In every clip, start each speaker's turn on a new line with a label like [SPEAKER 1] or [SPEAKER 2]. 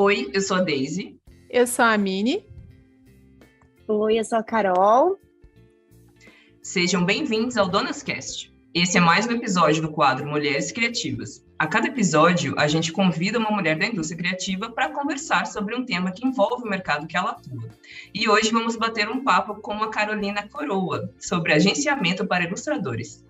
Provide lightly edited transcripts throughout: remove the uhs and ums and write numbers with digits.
[SPEAKER 1] Oi, eu sou a Daisy.
[SPEAKER 2] Eu sou a Mini.
[SPEAKER 3] Oi, eu sou a Carol.
[SPEAKER 1] Sejam bem-vindos ao DonasCast. Esse é mais um episódio do quadro Mulheres Criativas. A cada episódio, a gente convida uma mulher da indústria criativa para conversar sobre um tema que envolve o mercado que ela atua. E hoje vamos bater um papo com a Carolina Coroa, sobre agenciamento para ilustradores.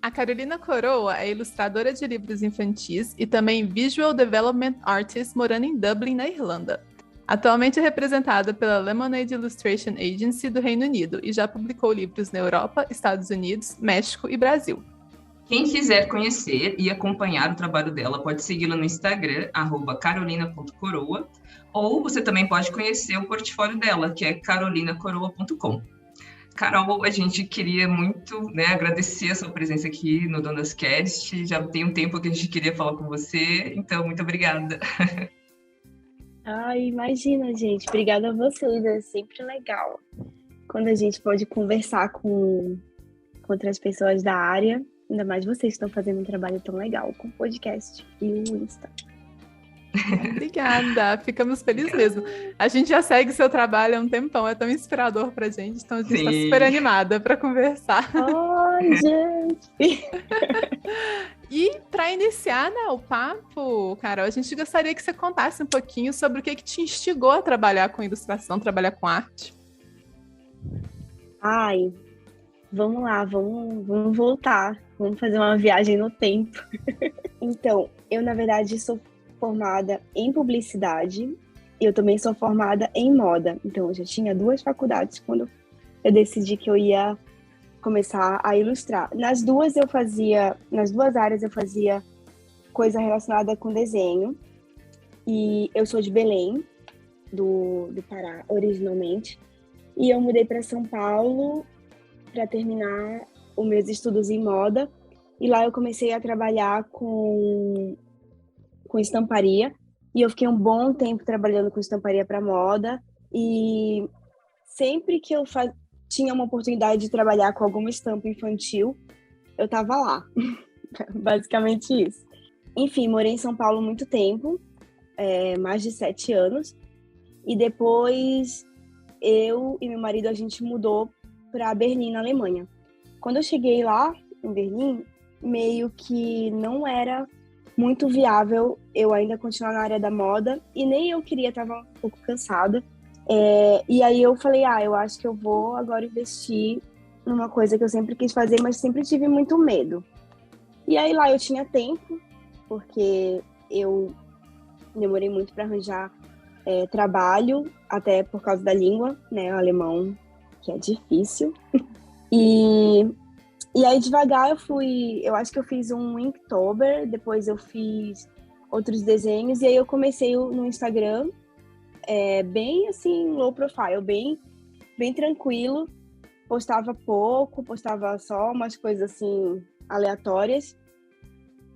[SPEAKER 2] A Carolina Coroa é ilustradora de livros infantis e também Visual Development Artist morando em Dublin, na Irlanda. Atualmente é representada pela Lemonade Illustration Agency do Reino Unido e já publicou livros na Europa, Estados Unidos, México e Brasil.
[SPEAKER 1] Quem quiser conhecer e acompanhar o trabalho dela pode segui-la no Instagram, @carolina.coroa, ou você também pode conhecer o portfólio dela, que é carolinacoroa.com. Carol, a gente queria muito agradecer a sua presença aqui no DonasCast. Já tem um tempo que a gente queria falar com você, então muito obrigada.
[SPEAKER 3] Ai, imagina, gente. Obrigada a vocês. É sempre legal quando a gente pode conversar com outras pessoas da área. Ainda mais vocês que estão fazendo um trabalho tão legal com o podcast e o Insta.
[SPEAKER 2] Obrigada, ficamos felizes mesmo. A gente já segue seu trabalho há um tempão, é tão inspirador pra gente, então a gente está super animada para conversar.
[SPEAKER 3] Ai, gente!
[SPEAKER 2] E para iniciar, o papo, Carol, a gente gostaria que você contasse um pouquinho sobre o que te instigou a trabalhar com ilustração, trabalhar com arte.
[SPEAKER 3] Ai, vamos lá, vamos voltar. Vamos fazer uma viagem no tempo. Então, eu, na verdade, sou formada em publicidade e eu também sou formada em moda. Então, eu já tinha 2 faculdades quando eu decidi que eu ia começar a ilustrar. Nas duas áreas eu fazia coisa relacionada com desenho. E eu sou de Belém, do Pará, originalmente. E eu mudei para São Paulo para terminar os meus estudos em moda. E lá eu comecei a trabalhar com estamparia. E eu fiquei um bom tempo trabalhando com estamparia para moda. E sempre que eu tinha uma oportunidade de trabalhar com alguma estampa infantil, eu estava lá. Basicamente isso. Enfim, morei em São Paulo muito tempo, mais de 7 anos. E depois eu e meu marido, a gente mudou para Berlim, na Alemanha. Quando eu cheguei lá, em Berlim, meio que não era muito viável eu ainda continuar na área da moda. E nem eu queria, estava um pouco cansada. E aí eu falei, eu acho que eu vou agora investir numa coisa que eu sempre quis fazer, mas sempre tive muito medo. E aí lá eu tinha tempo, porque eu demorei muito para arranjar trabalho, até por causa da língua, o alemão, que é difícil. E aí devagar eu acho que eu fiz um Inktober, depois eu fiz outros desenhos, e aí eu comecei no Instagram, bem assim, low profile, bem tranquilo, postava pouco, postava só umas coisas assim aleatórias.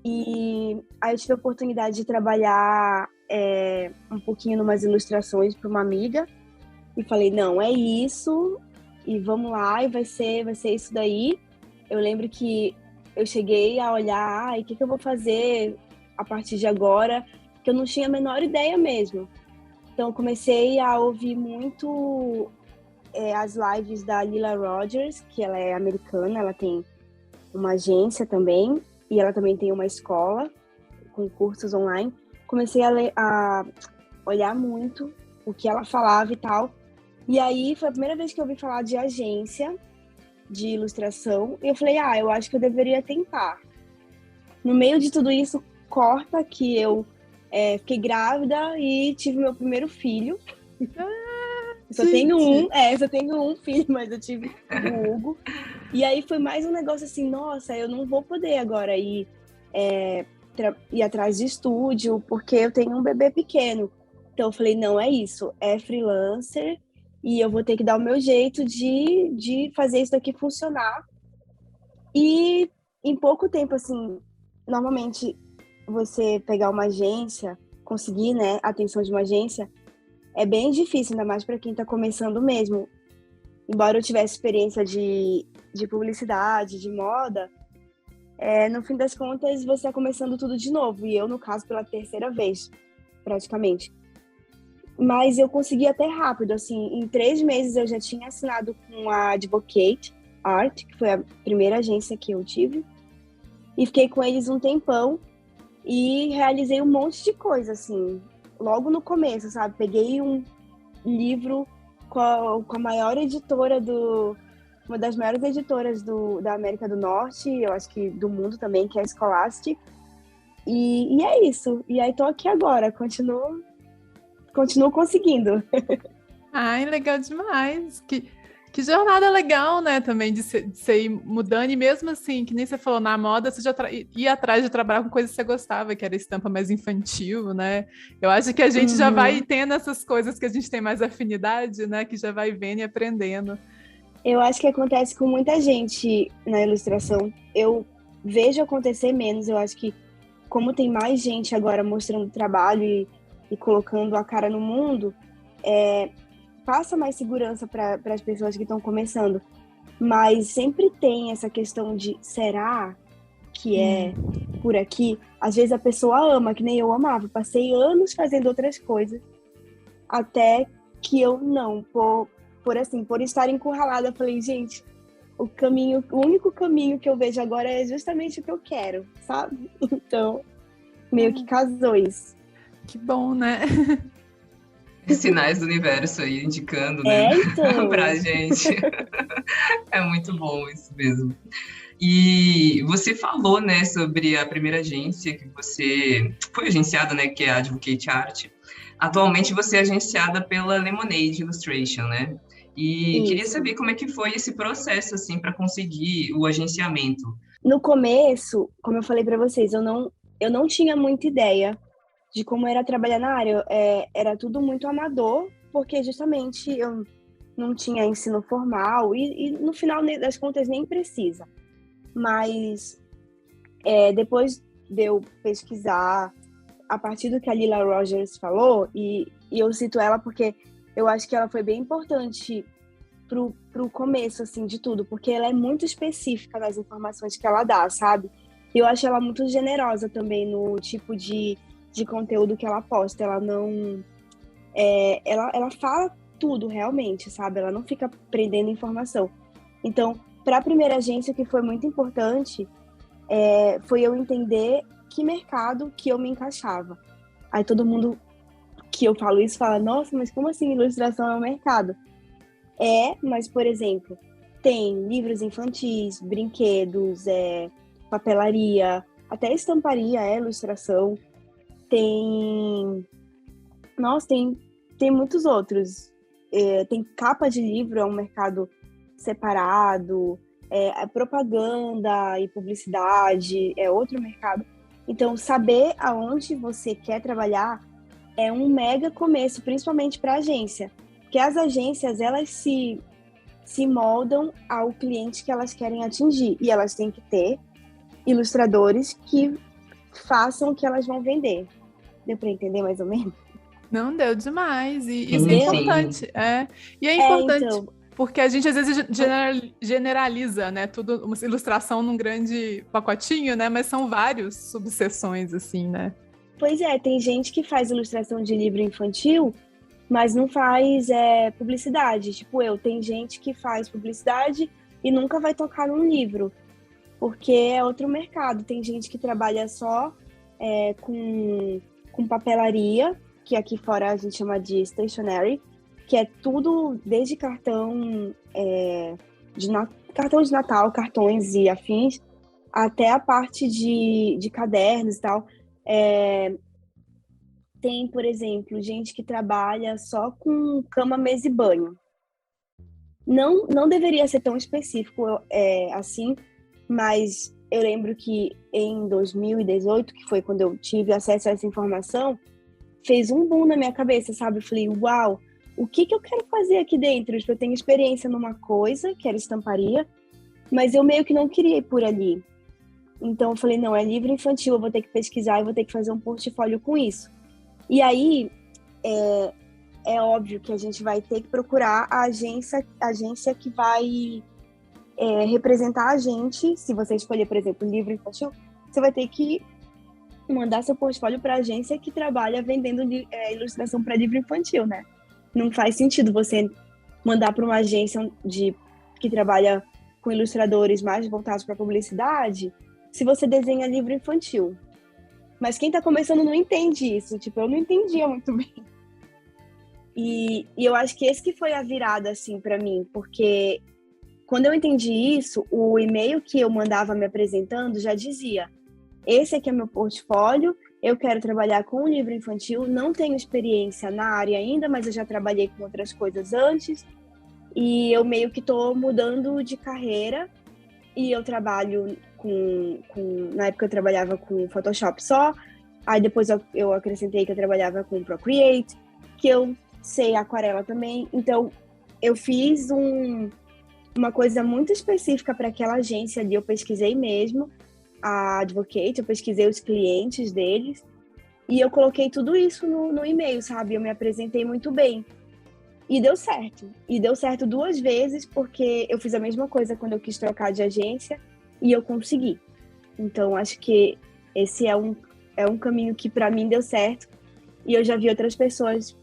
[SPEAKER 3] E aí eu tive a oportunidade de trabalhar um pouquinho em umas ilustrações para uma amiga e falei, não, é isso, e vamos lá, e vai ser isso daí. Eu lembro que eu cheguei a olhar, o que eu vou fazer a partir de agora, que eu não tinha a menor ideia mesmo. Então, eu comecei a ouvir muito as lives da Lila Rogers, que ela é americana, ela tem uma agência também, e ela também tem uma escola com cursos online. Comecei a olhar muito o que ela falava e tal. E aí, foi a primeira vez que eu ouvi falar de agência de ilustração, e eu falei, eu acho que eu deveria tentar. No meio de tudo isso, corta que eu fiquei grávida e tive meu primeiro filho. Só tenho um filho, mas eu tive o Hugo. E aí foi mais um negócio assim, nossa, eu não vou poder agora ir atrás de estúdio, porque eu tenho um bebê pequeno. Então eu falei, não, é isso, é freelancer, e eu vou ter que dar o meu jeito de fazer isso daqui funcionar. E em pouco tempo, assim, normalmente você pegar uma agência, conseguir, a atenção de uma agência, é bem difícil, ainda mais para quem está começando mesmo. Embora eu tivesse experiência de publicidade, de moda, no fim das contas, você está começando tudo de novo. E eu, no caso, pela terceira vez, praticamente. Mas eu consegui até rápido, assim, em 3 meses eu já tinha assinado com a Advocate Art, que foi a primeira agência que eu tive, e fiquei com eles um tempão e realizei um monte de coisa, assim, logo no começo, sabe? Peguei um livro com a maior editora uma das maiores editoras da América do Norte, eu acho que do mundo também, que é a Scholastic, e é isso. E aí tô aqui agora, continuo conseguindo.
[SPEAKER 2] Ai, legal demais. Que jornada legal, né, também, de você ir mudando. E mesmo assim, que nem você falou, na moda, você já ia atrás de trabalhar com coisas que você gostava, que era estampa mais infantil, né? Eu acho que a gente já vai tendo essas coisas que a gente tem mais afinidade, né? Que já vai vendo e aprendendo.
[SPEAKER 3] Eu acho que acontece com muita gente na ilustração. Eu vejo acontecer menos. Eu acho que como tem mais gente agora mostrando trabalho e colocando a cara no mundo, passa mais segurança para as pessoas que estão começando. Mas sempre tem essa questão de, será que é por aqui? Às vezes a pessoa ama, que nem eu amava. Passei anos fazendo outras coisas, até que eu não, por estar encurralada, eu falei, gente, o único caminho que eu vejo agora é justamente o que eu quero, sabe? Então, meio que casou isso.
[SPEAKER 2] Que bom, né?
[SPEAKER 1] Sinais do universo aí indicando, né?
[SPEAKER 3] Então.
[SPEAKER 1] Pra gente. É muito bom isso mesmo. E você falou, né, sobre a primeira agência que você foi agenciada, né, que é a Advocate Art. Atualmente você é agenciada pela Lemonade Illustration, né? E
[SPEAKER 3] Isso.
[SPEAKER 1] Queria saber como é que foi esse processo, assim, para conseguir o agenciamento.
[SPEAKER 3] No começo, como eu falei para vocês, eu não tinha muita ideia de como era trabalhar na área. Era tudo muito amador, porque justamente eu não tinha ensino formal e no final das contas nem precisa. Mas depois de eu pesquisar, a partir do que a Lila Rogers falou, e eu cito ela porque eu acho que ela foi bem importante pro começo, assim, de tudo, porque ela é muito específica nas informações que ela dá, sabe? E eu acho ela muito generosa também no tipo de conteúdo que ela posta. Ela não... ela fala tudo, realmente, sabe? Ela não fica prendendo informação. Então, para a primeira agência, o que foi muito importante foi eu entender que mercado que eu me encaixava. Aí todo mundo que eu falo isso fala, nossa, mas como assim ilustração é um mercado? Mas, por exemplo, tem livros infantis, brinquedos, papelaria, até estamparia é ilustração. Nossa, tem muitos outros. Tem capa de livro, é um mercado separado. Propaganda e publicidade é outro mercado. Então, saber aonde você quer trabalhar é um mega começo, principalmente para a agência. Porque as agências, elas se moldam ao cliente que elas querem atingir. E elas têm que ter ilustradores que façam o que elas vão vender. Deu para entender mais ou menos?
[SPEAKER 2] Não, deu demais. E isso é importante. E é importante... Então... Porque a gente, às vezes, generaliza, né? Tudo, uma ilustração num grande pacotinho, né? Mas são vários subseções, assim, né?
[SPEAKER 3] Pois é, tem gente que faz ilustração de livro infantil, mas não faz publicidade. Tipo tem gente que faz publicidade e nunca vai tocar num livro, porque é outro mercado. Tem gente que trabalha só com papelaria, que aqui fora a gente chama de stationery, que é tudo desde cartão de Natal, cartões e afins, até a parte de cadernos e tal. Tem, por exemplo, gente que trabalha só com cama, mesa e banho. Não deveria ser tão específico assim, mas eu lembro que em 2018, que foi quando eu tive acesso a essa informação, fez um boom na minha cabeça, sabe? Eu falei, uau! O que eu quero fazer aqui dentro? Eu tenho experiência numa coisa, que era estamparia, mas eu meio que não queria ir por ali. Então eu falei, não, é livro infantil, eu vou ter que pesquisar e vou ter que fazer um portfólio com isso. E aí, é óbvio que a gente vai ter que procurar a agência que vai representar a gente. Se você escolher, por exemplo, livro infantil, você vai ter que mandar seu portfólio para agência que trabalha vendendo ilustração para livro infantil, né? Não faz sentido você mandar para uma agência que trabalha com ilustradores mais voltados para publicidade se você desenha livro infantil. Mas quem está começando não entende isso. Tipo, eu não entendia muito bem. E eu acho que esse que foi a virada, assim, para mim. Porque quando eu entendi isso, o e-mail que eu mandava me apresentando já dizia: esse aqui é meu portfólio, eu quero trabalhar com livro infantil, não tenho experiência na área ainda, mas eu já trabalhei com outras coisas antes. E eu meio que estou mudando de carreira. E eu trabalho na época eu trabalhava com Photoshop só, aí depois eu acrescentei que eu trabalhava com Procreate, que eu sei aquarela também, então eu fiz uma coisa muito específica para aquela agência ali, eu pesquisei mesmo a Advocate, eu pesquisei os clientes deles, e eu coloquei tudo isso no e-mail, sabe, eu me apresentei muito bem. E deu certo 2 vezes, porque eu fiz a mesma coisa quando eu quis trocar de agência e eu consegui. Então, acho que esse é um caminho que para mim deu certo e eu já vi outras pessoas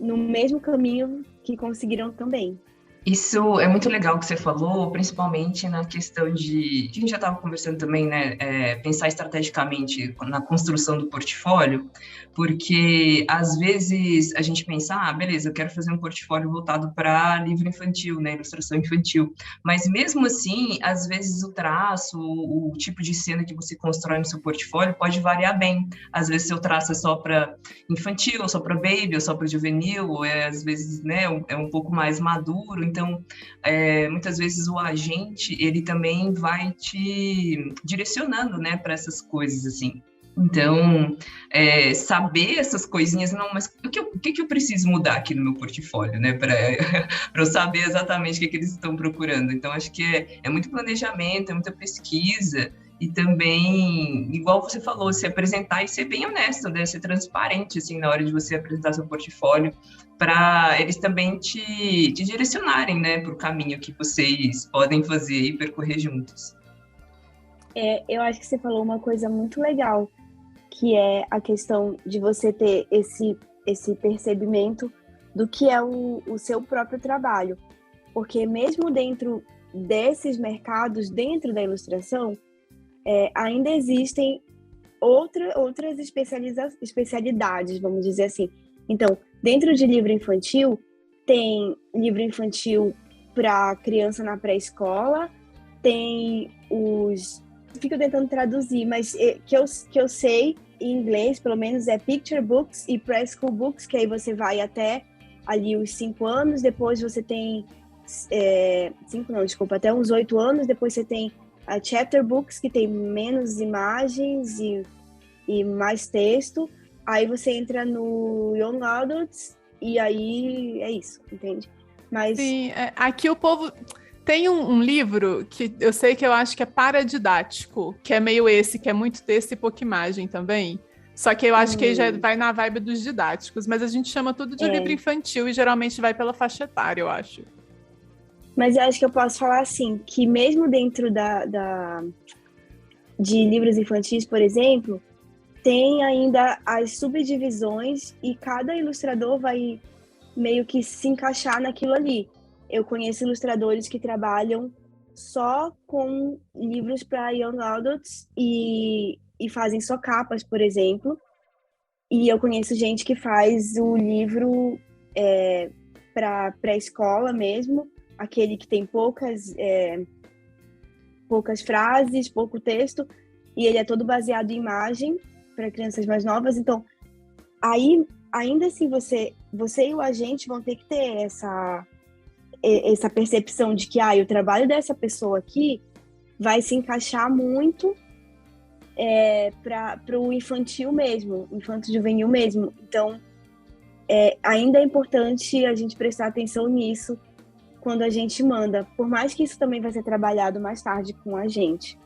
[SPEAKER 3] no mesmo caminho que conseguiram também.
[SPEAKER 1] Isso é muito legal que você falou, principalmente na questão que a gente já estava conversando também, né, pensar estrategicamente na construção do portfólio, porque às vezes a gente pensa, beleza, eu quero fazer um portfólio voltado para livro infantil, né, ilustração infantil, mas mesmo assim, às vezes o traço, o tipo de cena que você constrói no seu portfólio pode variar bem. Às vezes seu traço é só para infantil, ou só para baby, ou só para juvenil, ou às vezes, né, é um pouco mais maduro. Então, muitas vezes o agente, ele também vai te direcionando, né, para essas coisas, assim. Então, saber essas coisinhas, não, mas o que eu preciso mudar aqui no meu portfólio, né, para eu saber exatamente o que eles estão procurando. Então, acho que é muito planejamento, é muita pesquisa, e também, igual você falou, se apresentar e ser bem honesto, né, ser transparente, assim, na hora de você apresentar seu portfólio, para eles também te direcionarem, né, para o caminho que vocês podem fazer e percorrer juntos.
[SPEAKER 3] Eu acho que você falou uma coisa muito legal, que é a questão de você ter esse percebimento do que é o seu próprio trabalho. Porque mesmo dentro desses mercados, dentro da ilustração, ainda existem outras especialidades, vamos dizer assim. Então, dentro de livro infantil, tem livro infantil para criança na pré-escola, tem fico tentando traduzir, mas que eu sei em inglês, pelo menos, é picture books e preschool books, que aí você vai até ali os 5 anos, depois você tem até uns 8 anos, depois você tem a chapter books, que tem menos imagens e mais texto, aí você entra no Young Adults e aí é isso, entende? Mas...
[SPEAKER 2] Sim, aqui o povo... Tem um livro que eu sei que eu acho que é paradidático, que é meio que é muito texto e pouca imagem também. Só que eu acho que já vai na vibe dos didáticos, mas a gente chama tudo de livro infantil e geralmente vai pela faixa etária, eu acho.
[SPEAKER 3] Mas eu acho que eu posso falar assim, que mesmo dentro de livros infantis, por exemplo, tem ainda as subdivisões e cada ilustrador vai meio que se encaixar naquilo ali. Eu conheço ilustradores que trabalham só com livros para young adults e fazem só capas, por exemplo. E eu conheço gente que faz o livro para pré-escola mesmo, aquele que tem poucas frases, pouco texto, e ele é todo baseado em imagem para crianças mais novas. Então, aí, ainda assim, você e o agente vão ter que ter essa percepção de que o trabalho dessa pessoa aqui vai se encaixar muito para o infantil mesmo, infanto-juvenil mesmo. Então, ainda é importante a gente prestar atenção nisso quando a gente manda, por mais que isso também vai ser trabalhado mais tarde com a gente.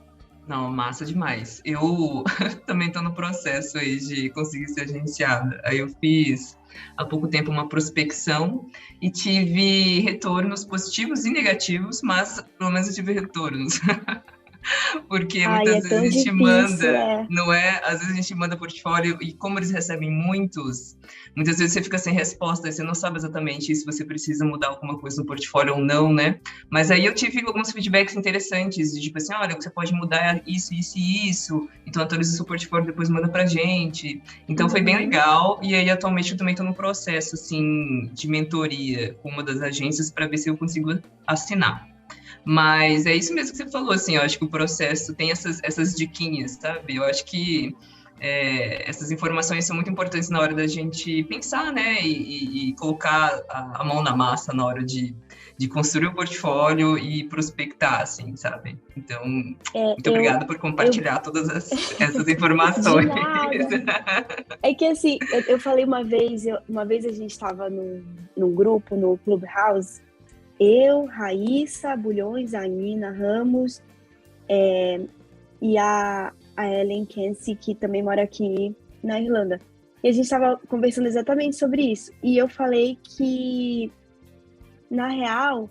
[SPEAKER 1] Não, massa demais. Eu também estou no processo aí de conseguir ser agenciada. Aí eu fiz há pouco tempo uma prospecção e tive retornos positivos e negativos, mas pelo menos eu tive retornos. Porque
[SPEAKER 3] Ai,
[SPEAKER 1] muitas
[SPEAKER 3] é tão
[SPEAKER 1] vezes a gente
[SPEAKER 3] difícil,
[SPEAKER 1] manda, não é? Às vezes a gente manda portfólio e como eles recebem muitas vezes você fica sem resposta, e você não sabe exatamente se você precisa mudar alguma coisa no portfólio ou não, né? Mas aí eu tive alguns feedbacks interessantes, de tipo assim, olha, você pode mudar isso, isso e isso, então atualiza o seu portfólio e depois manda pra gente. Então foi bem legal, e aí atualmente eu também estou no processo, assim, de mentoria com uma das agências para ver se eu consigo assinar. Mas é isso mesmo que você falou, assim, eu acho que o processo tem essas diquinhas, sabe? Eu acho que essas informações são muito importantes na hora da gente pensar, né? E colocar a mão na massa na hora de construir o portfólio e prospectar, assim, sabe? Então, muito obrigada por compartilhar todas essas informações.
[SPEAKER 3] De nada. É que assim, eu falei uma vez a gente estava num grupo, no Clubhouse, eu, Raíssa, Bulhões, a Nina Ramos, e a Ellen Kensi, que também mora aqui na Irlanda. E a gente estava conversando exatamente sobre isso. E eu falei que, na real,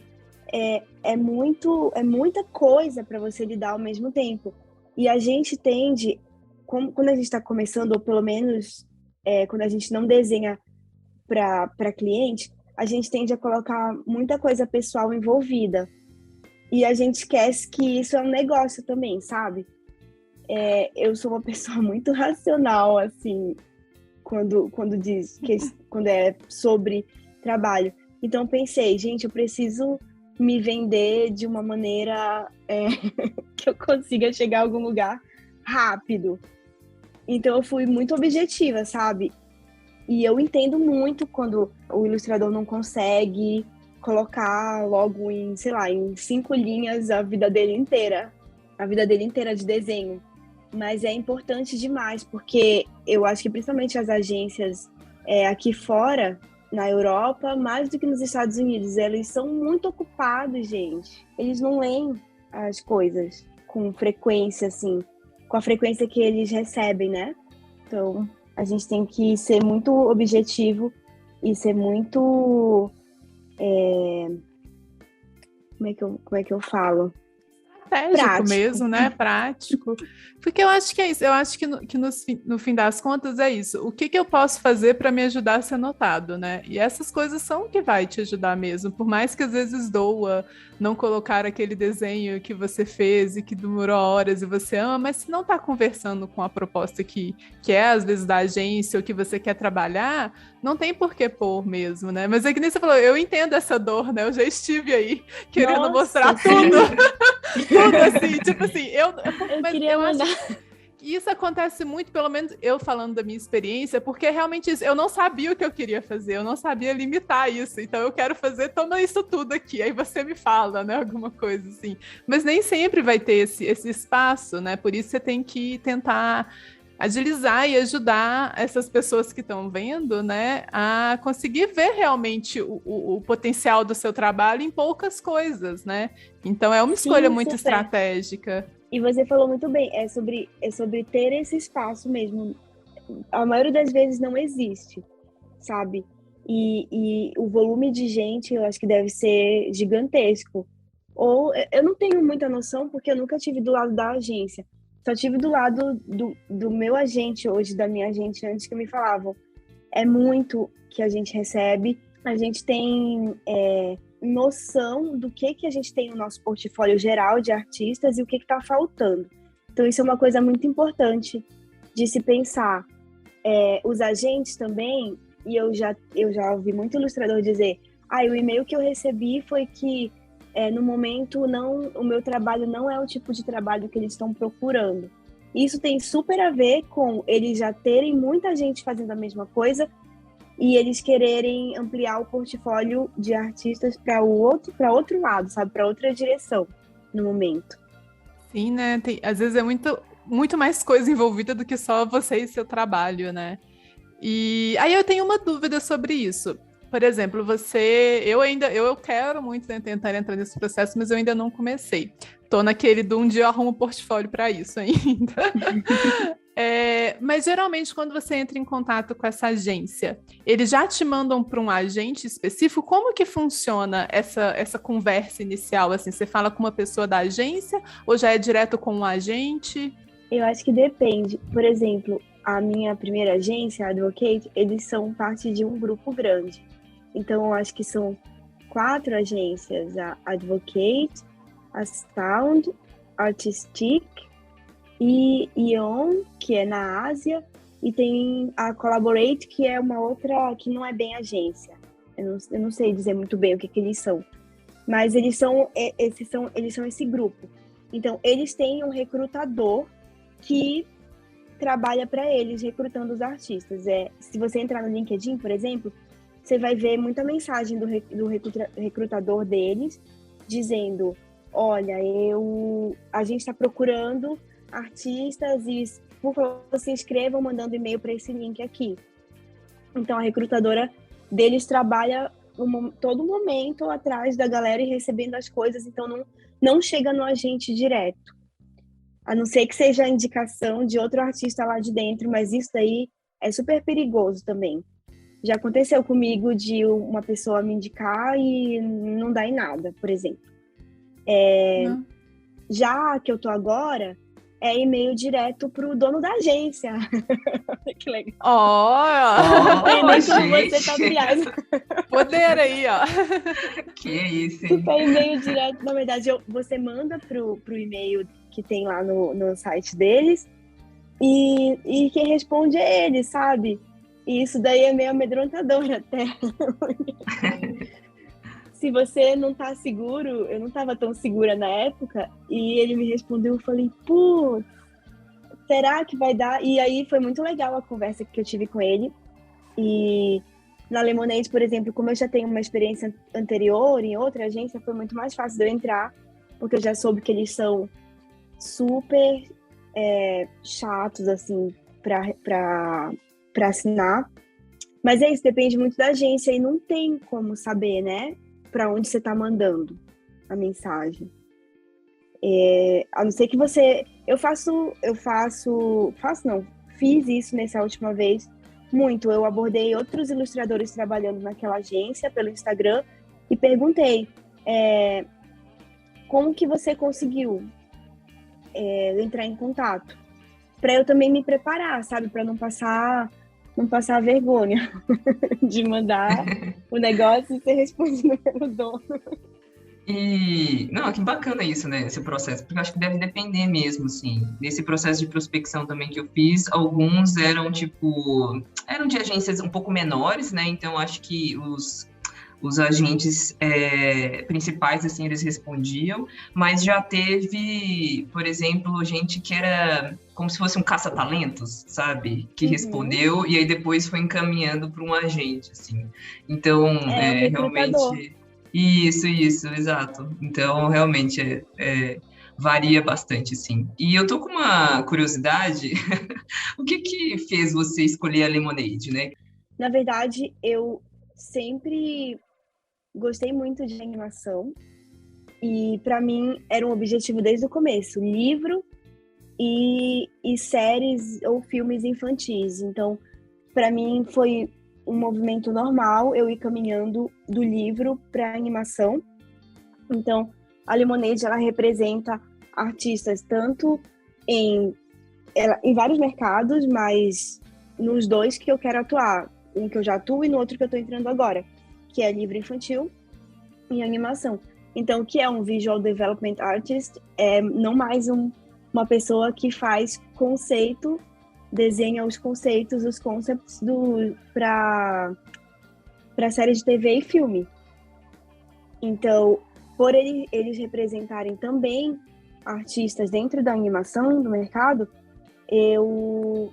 [SPEAKER 3] é muita coisa para você lidar ao mesmo tempo. E a gente tende, quando a gente está começando, ou pelo menos quando a gente não desenha para cliente, a gente tende a colocar muita coisa pessoal envolvida. E a gente esquece que isso é um negócio também, sabe? Eu sou uma pessoa muito racional, assim, quando é sobre trabalho. Então, pensei, gente, eu preciso me vender de uma maneira que eu consiga chegar a algum lugar rápido. Então, eu fui muito objetiva, sabe? E eu entendo muito quando o ilustrador não consegue colocar logo em 5 linhas a vida dele inteira de desenho. Mas é importante demais, porque eu acho que principalmente as agências aqui fora, na Europa, mais do que nos Estados Unidos, eles são muito ocupados, gente. Eles não leem as coisas com frequência, assim, com a frequência que eles recebem, né? Então, a gente tem que ser muito objetivo e ser muito... Como é que eu falo?
[SPEAKER 2] Estratégico
[SPEAKER 3] Prático.
[SPEAKER 2] mesmo, né? Prático. Porque eu acho que é isso. Eu acho que no fim das contas é isso. O que eu posso fazer para me ajudar a ser notado, né? E essas coisas são o que vai te ajudar mesmo. Por mais que às vezes doa não colocar aquele desenho que você fez e que demorou horas e você ama, mas se não está conversando com a proposta que é às vezes da agência ou que você quer trabalhar, não tem por que pôr mesmo, né? Mas é que nem você falou, eu entendo essa dor, né? Eu já estive aí querendo mostrar tudo. Tudo assim, tipo assim, eu acho que isso acontece muito, pelo menos eu falando da minha experiência, porque realmente isso, eu não sabia o que eu queria fazer, eu não sabia limitar isso, então eu quero fazer, toma isso tudo aqui, aí você me fala, né, alguma coisa assim. Mas nem sempre vai ter esse espaço, né, por isso você tem que tentar agilizar e ajudar essas pessoas que estão vendo, né, a conseguir ver realmente o potencial do seu trabalho em poucas coisas, né? Então é uma escolha muito estratégica.
[SPEAKER 3] E você falou muito bem, é sobre ter esse espaço mesmo. A maioria das vezes não existe, sabe? E o volume de gente, eu acho que deve ser gigantesco. Ou eu não tenho muita noção, porque eu nunca tive do lado da agência. Só tive do lado do meu agente hoje, da minha agente antes, que me falavam. É muito que a gente recebe. A gente tem noção do que a gente tem no nosso portfólio geral de artistas e o que está faltando. Então, isso é uma coisa muito importante de se pensar. Os agentes também, e eu já ouvi muito ilustrador dizer, o e-mail que eu recebi foi que no momento, o meu trabalho não é o tipo de trabalho que eles estão procurando. Isso tem super a ver com eles já terem muita gente fazendo a mesma coisa e eles quererem ampliar o portfólio de artistas para outro lado, sabe? Para outra direção no momento.
[SPEAKER 2] Sim, né? Às vezes é muito mais coisa envolvida do que só você e seu trabalho, né? E aí eu tenho uma dúvida sobre isso. Por exemplo, eu quero muito tentar entrar nesse processo, mas eu ainda não comecei. Tô naquele de um dia eu arrumo portfólio para isso ainda. Mas geralmente quando você entra em contato com essa agência, eles já te mandam para um agente específico? Como que funciona essa conversa inicial? Assim, você fala com uma pessoa da agência ou já é direto com um agente?
[SPEAKER 3] Eu acho que depende. Por exemplo, a minha primeira agência, a Advocate, eles são parte de um grupo grande. Então, eu acho que são 4 agências: a Advocate, a Sound, Artistic e Ion, que é na Ásia, e tem a Collaborate, que é uma outra que não é bem agência. Eu não sei dizer muito bem o que eles são, mas eles são esse grupo. Então, eles têm um recrutador que trabalha para eles, recrutando os artistas. Se você entrar no LinkedIn, por exemplo, você vai ver muita mensagem do recrutador deles, dizendo: olha, a gente está procurando artistas e, por favor, se inscrevam mandando e-mail para esse link aqui. Então, a recrutadora deles trabalha todo momento atrás da galera e recebendo as coisas, então não chega no agente direto. A não ser que seja a indicação de outro artista lá de dentro, mas isso daí é super perigoso também. Já aconteceu comigo de uma pessoa me indicar e não dar em nada, por exemplo. Já que eu tô agora, é e-mail direto pro dono da agência. Que legal.
[SPEAKER 2] Nem
[SPEAKER 3] como você tá piada.
[SPEAKER 2] Poder aí, ó.
[SPEAKER 1] Que isso, hein?
[SPEAKER 3] Tipo, é e-mail direto. Na verdade, você manda pro e-mail que tem lá no site deles e quem responde é ele, sabe? E isso daí é meio amedrontador até. Se você não tá seguro, eu não tava tão segura na época, e ele me respondeu, eu falei, putz, será que vai dar? E aí foi muito legal a conversa que eu tive com ele. E na Lemonade, por exemplo, como eu já tenho uma experiência anterior em outra agência, foi muito mais fácil de eu entrar, porque eu já soube que eles são super chatos, assim, pra assinar. Mas é isso, depende muito da agência e não tem como saber, né, para onde você está mandando a mensagem. A não ser que você... Fiz isso nessa última vez muito. Eu abordei outros ilustradores trabalhando naquela agência pelo Instagram e perguntei como que você conseguiu entrar em contato, para eu também me preparar, sabe, para não passar vergonha de mandar o negócio e ser respondido pelo dono.
[SPEAKER 1] Não, que bacana isso, né, esse processo, porque eu acho que deve depender mesmo, assim. Nesse processo de prospecção também que eu fiz, alguns eram de agências um pouco menores, né, então acho que os agentes principais, assim, eles respondiam, mas já teve, por exemplo, gente que era como se fosse um caça-talentos, sabe? Que respondeu e aí depois foi encaminhando para um agente, assim. Então, realmente... Isso, exato. Então, realmente, varia bastante, sim. E eu tô com uma curiosidade, o que fez você escolher a Lemonade, né?
[SPEAKER 3] Na verdade, eu sempre gostei muito de animação e, para mim, era um objetivo desde o começo, livro e séries ou filmes infantis. Então, para mim, foi um movimento normal eu ir caminhando do livro para a animação. Então, a Lemonade, ela representa artistas tanto em vários mercados, mas nos 2 que eu quero atuar. Um que eu já atuo e no outro que eu estou entrando agora, que é livro infantil e animação. Então, o que é um Visual Development Artist? É não mais uma pessoa que faz conceito, desenha os conceitos, os concepts para série de TV e filme. Então, por eles representarem também artistas dentro da animação, do mercado, eu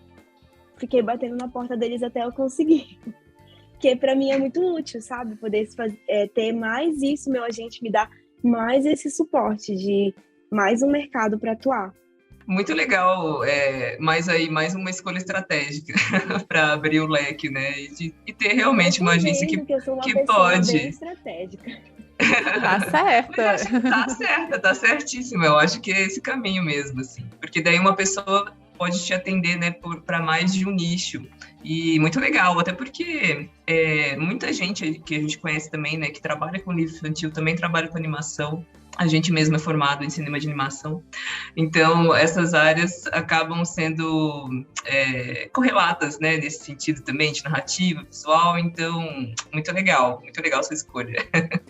[SPEAKER 3] fiquei batendo na porta deles até eu conseguir. Que para mim é muito útil, sabe? Poder ter mais isso, meu agente me dá mais esse suporte de mais um mercado para atuar.
[SPEAKER 1] Muito legal, mais uma escolha estratégica para abrir o leque, né? E ter realmente uma agência que pode.
[SPEAKER 3] Bem estratégica.
[SPEAKER 2] Tá certa.
[SPEAKER 1] Tá certíssima. Eu acho que é esse caminho mesmo, assim. Porque daí uma pessoa pode te atender, né, para mais de um nicho. E muito legal, até porque muita gente que a gente conhece também, né, que trabalha com livro infantil, também trabalha com animação. A gente mesmo é formado em cinema de animação. Então, essas áreas acabam sendo correlatas, né, nesse sentido também, de narrativa, visual. Então, muito legal a sua escolha.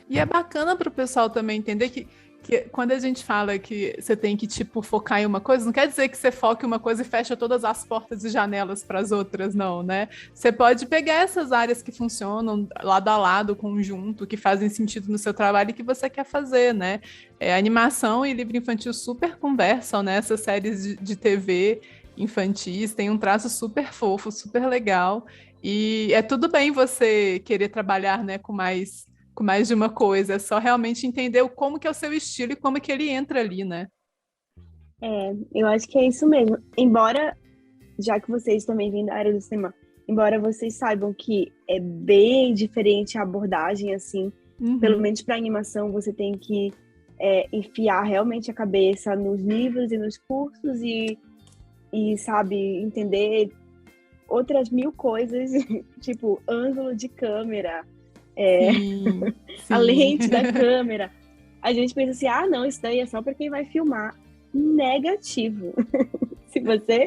[SPEAKER 2] E é bacana para o pessoal também entender que quando a gente fala que você tem que, tipo, focar em uma coisa, não quer dizer que você foca em uma coisa e fecha todas as portas e janelas para as outras, não, né? Você pode pegar essas áreas que funcionam lado a lado, conjunto, que fazem sentido no seu trabalho e que você quer fazer, né? Animação e livro infantil super conversam, né? Essas séries de TV infantis têm um traço super fofo, super legal. E é tudo bem você querer trabalhar, né, com mais de uma coisa, é só realmente entender como que é o seu estilo e como que ele entra ali, né?
[SPEAKER 3] Eu acho que é isso mesmo. Embora, já que vocês também vêm da área do cinema, embora vocês saibam que é bem diferente a abordagem, assim, pelo menos para animação, você tem que enfiar realmente a cabeça nos livros e nos cursos e sabe, entender outras 1000 coisas, tipo, ângulo de câmera,
[SPEAKER 2] Sim.
[SPEAKER 3] a lente da câmera. A gente pensa assim, não, isso daí é só para quem vai filmar. Negativo. Se você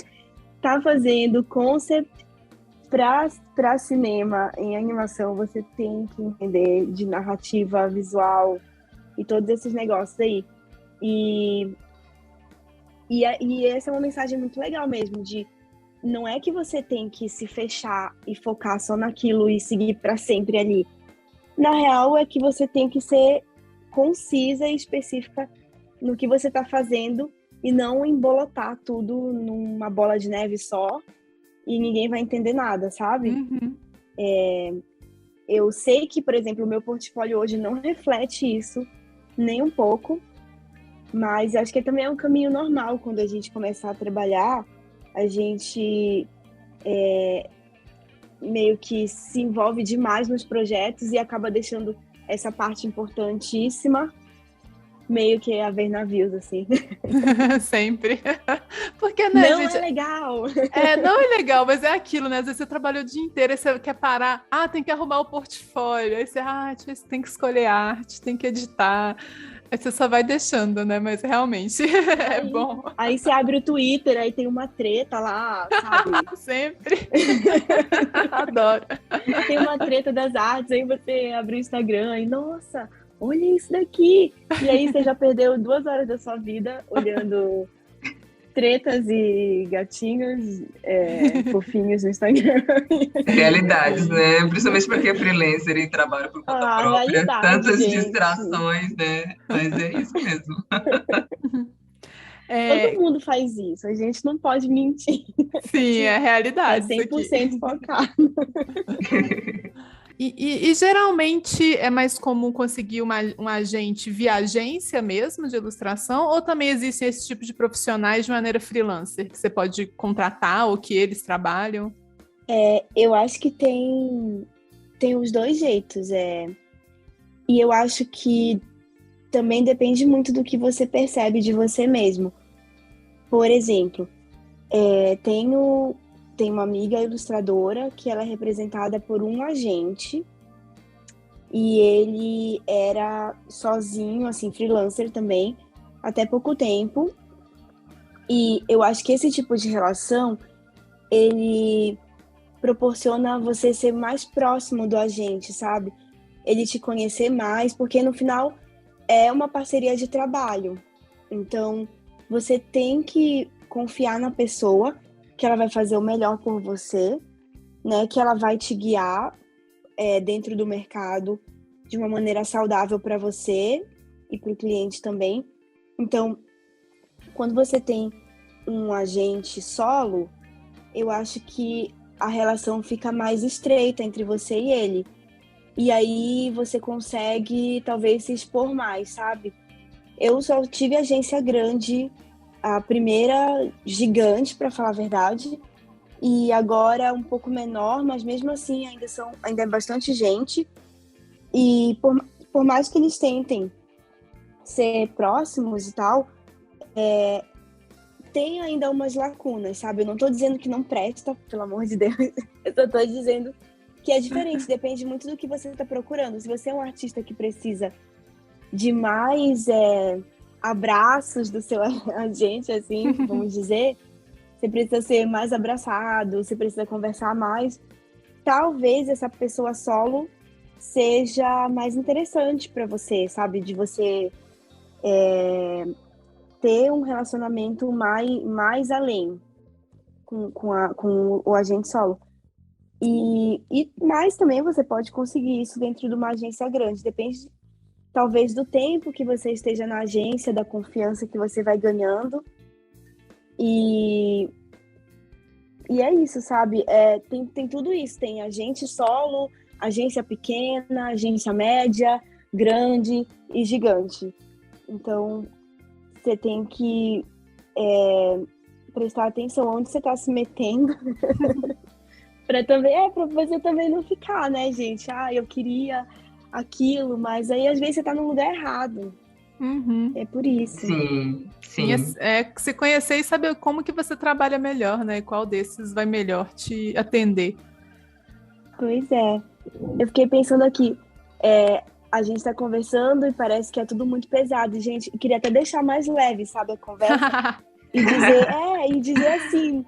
[SPEAKER 3] tá fazendo concept para cinema em animação, você tem que entender de narrativa visual e todos esses negócios aí. E essa é uma mensagem muito legal mesmo, de não é que você tem que se fechar e focar só naquilo e seguir para sempre ali. Na real, é que você tem que ser concisa e específica no que você está fazendo e não embolotar tudo numa bola de neve só e ninguém vai entender nada, sabe? Eu sei que, por exemplo, o meu portfólio hoje não reflete isso nem um pouco, mas acho que também é um caminho normal quando a gente começar a trabalhar, a gente meio que se envolve demais nos projetos e acaba deixando essa parte importantíssima meio que a ver navios, assim.
[SPEAKER 2] Sempre. Porque, né,
[SPEAKER 3] não
[SPEAKER 2] gente...
[SPEAKER 3] é legal.
[SPEAKER 2] Não é legal, mas é aquilo, né? Às vezes você trabalhou o dia inteiro, aí você quer parar. Tem que arrumar o portfólio. Aí você tem que escolher arte, tem que editar. Aí você só vai deixando, né? Mas realmente é bom.
[SPEAKER 3] Aí você abre o Twitter, aí tem uma treta lá, sabe?
[SPEAKER 2] Sempre. Adoro.
[SPEAKER 3] Tem uma treta das artes, aí você abre o Instagram e, nossa, olha isso daqui. E aí você já perdeu 2 horas da sua vida olhando tretas e gatinhos fofinhos no Instagram.
[SPEAKER 1] Realidades, né? Principalmente para quem é freelancer e trabalha por conta própria. Tantas distrações, né? Mas é isso mesmo.
[SPEAKER 3] Todo mundo faz isso, a gente não pode mentir.
[SPEAKER 2] Sim, é a realidade.
[SPEAKER 3] 100% focado.
[SPEAKER 2] E geralmente é mais comum conseguir um agente via agência mesmo de ilustração, ou também existem esse tipo de profissionais de maneira freelancer, que você pode contratar ou que eles trabalham?
[SPEAKER 3] Eu acho que tem os dois jeitos. E eu acho que também depende muito do que você percebe de você mesmo. Por exemplo, tem uma amiga ilustradora que ela é representada por um agente e ele era sozinho, assim, freelancer também, até pouco tempo. E eu acho que esse tipo de relação, ele proporciona você ser mais próximo do agente, sabe? Ele te conhecer mais, porque no final é uma parceria de trabalho. Então, você tem que confiar na pessoa, que ela vai fazer o melhor por você, né? Que ela vai te guiar dentro do mercado de uma maneira saudável para você e para o cliente também. Então, quando você tem um agente solo, eu acho que a relação fica mais estreita entre você e ele. E aí você consegue, talvez, se expor mais, sabe? Eu só tive agência grande, a primeira gigante, para falar a verdade, e agora um pouco menor, mas mesmo assim ainda é bastante gente. E por mais que eles tentem ser próximos e tal, tem ainda umas lacunas, sabe? Eu não tô dizendo que não presta, pelo amor de Deus. Eu só tô dizendo que é diferente, depende muito do que você tá procurando. Se você é um artista que precisa de mais abraços do seu agente, assim, vamos dizer, você precisa ser mais abraçado, você precisa conversar mais, talvez essa pessoa solo seja mais interessante para você, sabe? De você ter um relacionamento mais além com o agente solo. E mais também você pode conseguir isso dentro de uma agência grande. Depende, talvez, do tempo que você esteja na agência, da confiança que você vai ganhando. E é isso, sabe? Tem tudo isso. Tem agente solo, agência pequena, agência média, grande e gigante. Então, você tem que prestar atenção onde você está se metendo para você também não ficar, né, gente? Eu queria aquilo, mas aí às vezes você está no lugar errado.
[SPEAKER 2] Uhum.
[SPEAKER 3] É por isso.
[SPEAKER 1] Sim.
[SPEAKER 2] Se conhecer e saber como que você trabalha melhor, né? Qual desses vai melhor te atender.
[SPEAKER 3] Pois é. Eu fiquei pensando aqui, a gente tá conversando e parece que é tudo muito pesado. Gente, eu queria até deixar mais leve, sabe, a conversa. e dizer assim,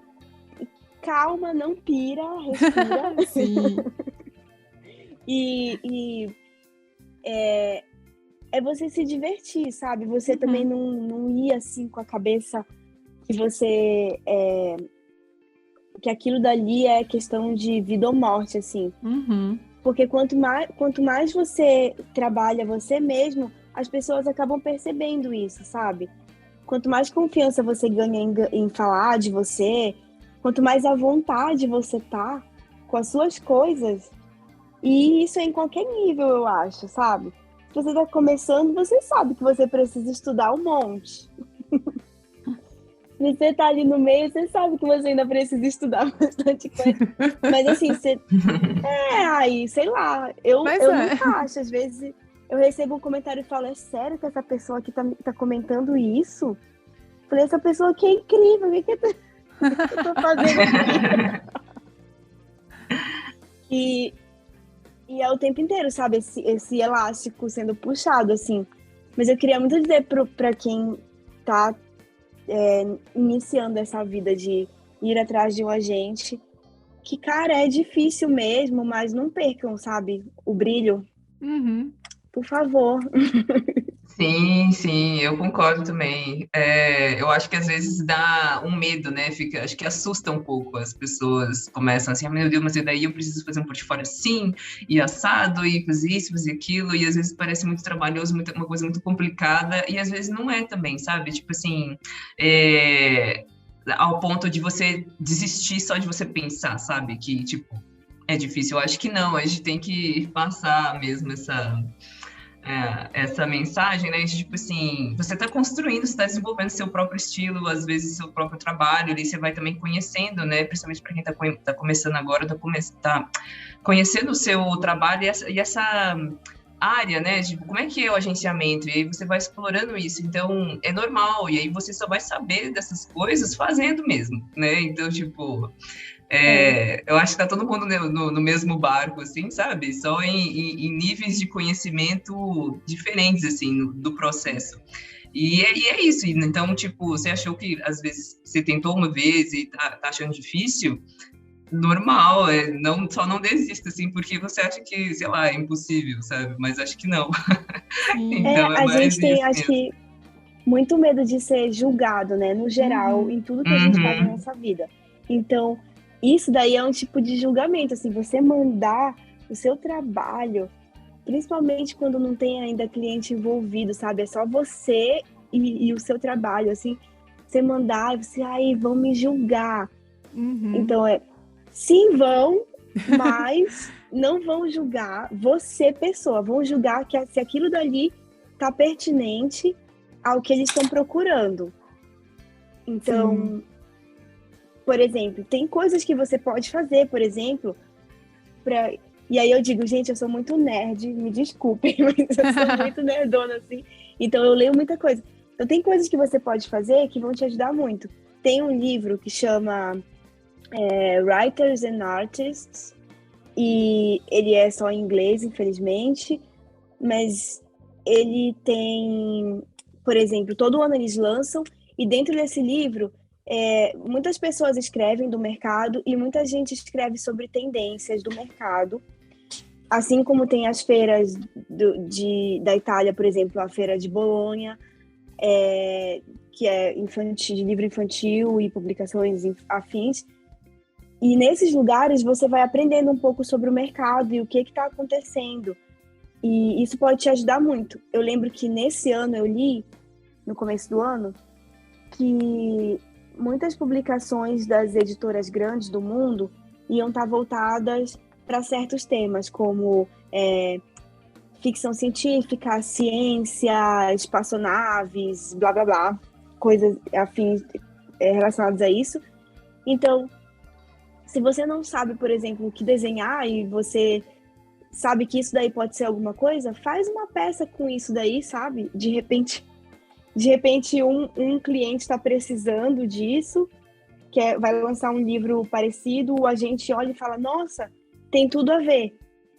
[SPEAKER 3] calma, não pira, respira.
[SPEAKER 2] Sim.
[SPEAKER 3] É você se divertir, sabe? Você também não ir assim com a cabeça que você... que aquilo dali é questão de vida ou morte, assim.
[SPEAKER 2] Uhum.
[SPEAKER 3] Porque quanto mais você trabalha você mesmo, as pessoas acabam percebendo isso, sabe? Quanto mais confiança você ganha em falar de você, quanto mais à vontade você tá com as suas coisas, e isso é em qualquer nível, eu acho, sabe? Se você tá começando, você sabe que você precisa estudar um monte. Se você tá ali no meio, você sabe que você ainda precisa estudar bastante coisa. Mas assim, aí, sei lá, eu nunca acho. Às vezes eu recebo um comentário e falo, é sério que essa pessoa aqui tá comentando isso? Falei, essa pessoa aqui é incrível, o que eu tô fazendo aqui? E é o tempo inteiro, sabe, esse elástico sendo puxado, assim. Mas eu queria muito dizer pra quem tá iniciando essa vida de ir atrás de um agente, que, cara, é difícil mesmo, mas não percam, sabe, o brilho.
[SPEAKER 2] Uhum.
[SPEAKER 3] Por favor.
[SPEAKER 1] Sim, eu concordo também. Eu acho que às vezes dá um medo, né? Acho que assusta um pouco as pessoas. Começam assim, meu Deus, mas e daí eu preciso fazer um portfólio assim, e assado, e fazer isso, fazer aquilo, e às vezes parece muito trabalhoso, uma coisa muito complicada, e às vezes não é também, sabe? Tipo assim, ao ponto de você desistir só de você pensar, sabe? Que, tipo, é difícil. Eu acho que não, a gente tem que passar mesmo essa mensagem, né, de tipo assim, você está construindo, você está desenvolvendo seu próprio estilo, às vezes seu próprio trabalho, ali você vai também conhecendo, né, principalmente para quem está começando agora, tá conhecendo o seu trabalho e essa área, né, de como é que é o agenciamento, e aí você vai explorando isso, então é normal, e aí você só vai saber dessas coisas fazendo mesmo, né, então, tipo... eu acho que tá todo mundo no mesmo barco, assim, sabe? Só em níveis de conhecimento diferentes, assim, do processo. E é isso. Então, tipo, você achou que, às vezes, você tentou uma vez e tá achando difícil? Normal, só não desista, assim, porque você acha que, sei lá, é impossível, sabe? Mas acho que não. Então,
[SPEAKER 3] a gente tem, acho
[SPEAKER 1] mesmo.
[SPEAKER 3] que, muito medo de ser julgado, né? No geral, em tudo que a gente faz na nossa vida. Então... isso daí é um tipo de julgamento, assim, você mandar o seu trabalho, principalmente quando não tem ainda cliente envolvido, sabe? É só você e o seu trabalho, assim, você mandar e você, vão me julgar. Então, sim, vão, mas não vão julgar você, pessoa, vão julgar se aquilo dali tá pertinente ao que eles estão procurando. Então... sim. Por exemplo, tem coisas que você pode fazer, por exemplo, e aí eu digo, gente, eu sou muito nerd, me desculpem, mas eu sou muito nerdona, assim, então eu leio muita coisa. Então tem coisas que você pode fazer que vão te ajudar muito. tem um livro que chama Writers and Artists, e ele é só em inglês, infelizmente, mas ele tem, por exemplo, todo ano eles lançam, e dentro desse livro, muitas pessoas escrevem do mercado e muita gente escreve sobre tendências do mercado, assim como tem as feiras da Itália, por exemplo, a Feira de Bolonha, que é infantil, de livro infantil e publicações afins. E nesses lugares você vai aprendendo um pouco sobre o mercado e o que está acontecendo. E isso pode te ajudar muito. Eu lembro que nesse ano eu li, no começo do ano, que muitas publicações das editoras grandes do mundo iam estar voltadas para certos temas, como ficção científica, ciência, espaçonaves, blá blá blá, coisas afins relacionadas a isso. Então, se você não sabe, por exemplo, o que desenhar e você sabe que isso daí pode ser alguma coisa, faz uma peça com isso daí, sabe? De repente um cliente está precisando disso, vai lançar um livro parecido, a gente olha e fala, nossa, tem tudo a ver.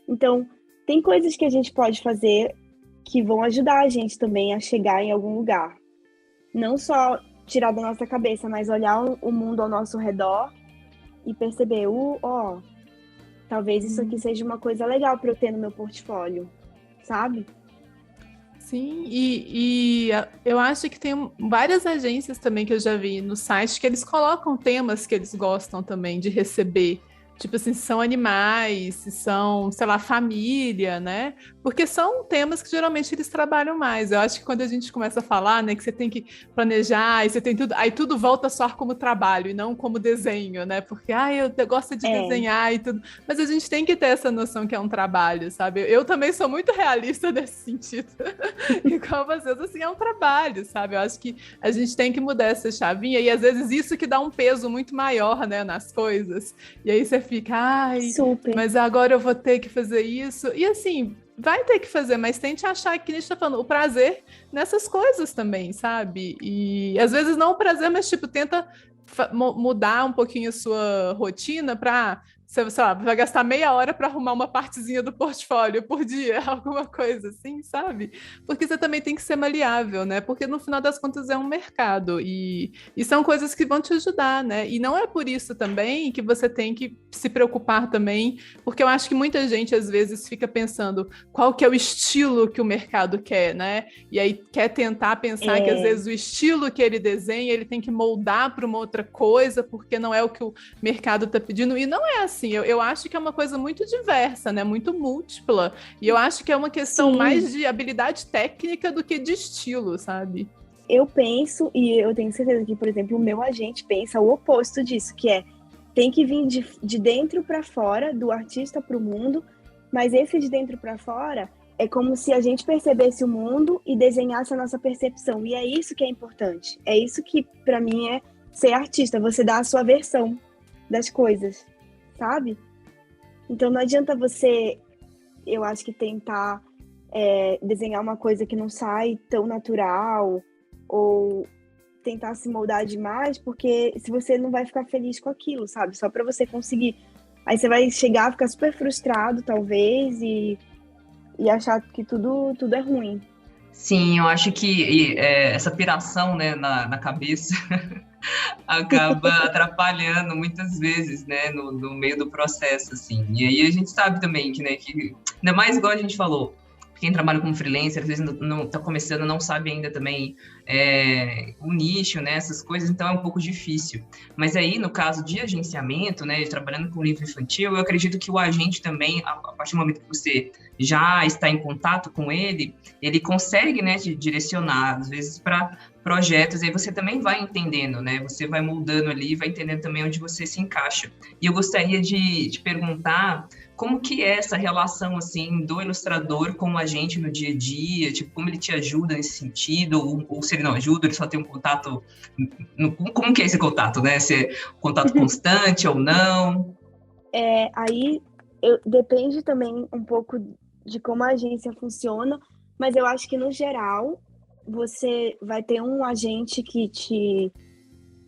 [SPEAKER 3] Então, tem coisas que a gente pode fazer que vão ajudar a gente também a chegar em algum lugar. Não só tirar da nossa cabeça, mas olhar o mundo ao nosso redor e perceber, talvez isso aqui seja uma coisa legal para eu ter no meu portfólio, sabe?
[SPEAKER 2] Sim, e eu acho que tem várias agências também que eu já vi no site que eles colocam temas que eles gostam também de receber. Tipo assim, se são animais, se são, sei lá, família, né? Porque são temas que geralmente eles trabalham mais. Eu acho que quando a gente começa a falar, né, que você tem que planejar, e você tem tudo, aí tudo volta só como trabalho e não como desenho, né? Porque, eu gosto de desenhar e tudo. Mas a gente tem que ter essa noção que é um trabalho, sabe? Eu também sou muito realista nesse sentido. Igual vocês, assim, é um trabalho, sabe? Eu acho que a gente tem que mudar essa chavinha e às vezes isso que dá um peso muito maior, né, nas coisas. E aí você fica,
[SPEAKER 3] super.
[SPEAKER 2] Mas agora eu vou ter que fazer isso. E assim, vai ter que fazer, mas tente achar, que a gente tá falando, o prazer nessas coisas também, sabe? E às vezes não o prazer, mas tipo, tenta mudar um pouquinho a sua rotina para, sei lá, vai gastar meia hora para arrumar uma partezinha do portfólio por dia, alguma coisa assim, sabe? Porque você também tem que ser maleável, né? Porque no final das contas é um mercado e são coisas que vão te ajudar, né? E não é por isso também que você tem que se preocupar também, porque eu acho que muita gente às vezes fica pensando qual que é o estilo que o mercado quer, né? E aí quer tentar pensar que às vezes o estilo que ele desenha, ele tem que moldar para uma outra coisa, porque não é o que o mercado está pedindo, e não é assim, eu acho que é uma coisa muito diversa, né, muito múltipla, e eu acho que é uma questão mais de habilidade técnica do que de estilo, sabe?
[SPEAKER 3] Eu penso, e eu tenho certeza que, por exemplo, o meu agente pensa o oposto disso, que tem que vir de dentro para fora, do artista para o mundo, mas esse de dentro para fora é como se a gente percebesse o mundo e desenhasse a nossa percepção, e é isso que é importante, é isso que, para mim, é ser artista, você dá a sua versão das coisas, sabe? Então não adianta você, eu acho que tentar desenhar uma coisa que não sai tão natural ou tentar se moldar demais, porque se você não vai ficar feliz com aquilo, sabe? Só para você conseguir. Aí você vai chegar, ficar super frustrado, talvez, e achar que tudo é ruim.
[SPEAKER 1] Sim, eu acho que essa piração, né, na cabeça acaba atrapalhando muitas vezes, né, no meio do processo, assim. E aí a gente sabe também que, né, que ainda mais igual a gente falou, quem trabalha como freelancer, às vezes não está começando, não sabe ainda também o nicho, né, essas coisas, então é um pouco difícil. Mas aí, no caso de agenciamento, né, trabalhando com livro infantil, eu acredito que o agente também, a partir do momento que você já está em contato com ele consegue, né, te direcionar, às vezes, para projetos, aí você também vai entendendo, né, você vai moldando ali, vai entendendo também onde você se encaixa. E eu gostaria de te perguntar como que é essa relação, assim, do ilustrador com o agente no dia a dia, tipo, como ele te ajuda nesse sentido, ou se ele não ajuda, ele só tem um contato, como que é esse contato, né, se é um contato constante ou não?
[SPEAKER 3] Aí depende também um pouco de como a agência funciona, mas eu acho que, no geral, você vai ter um agente que te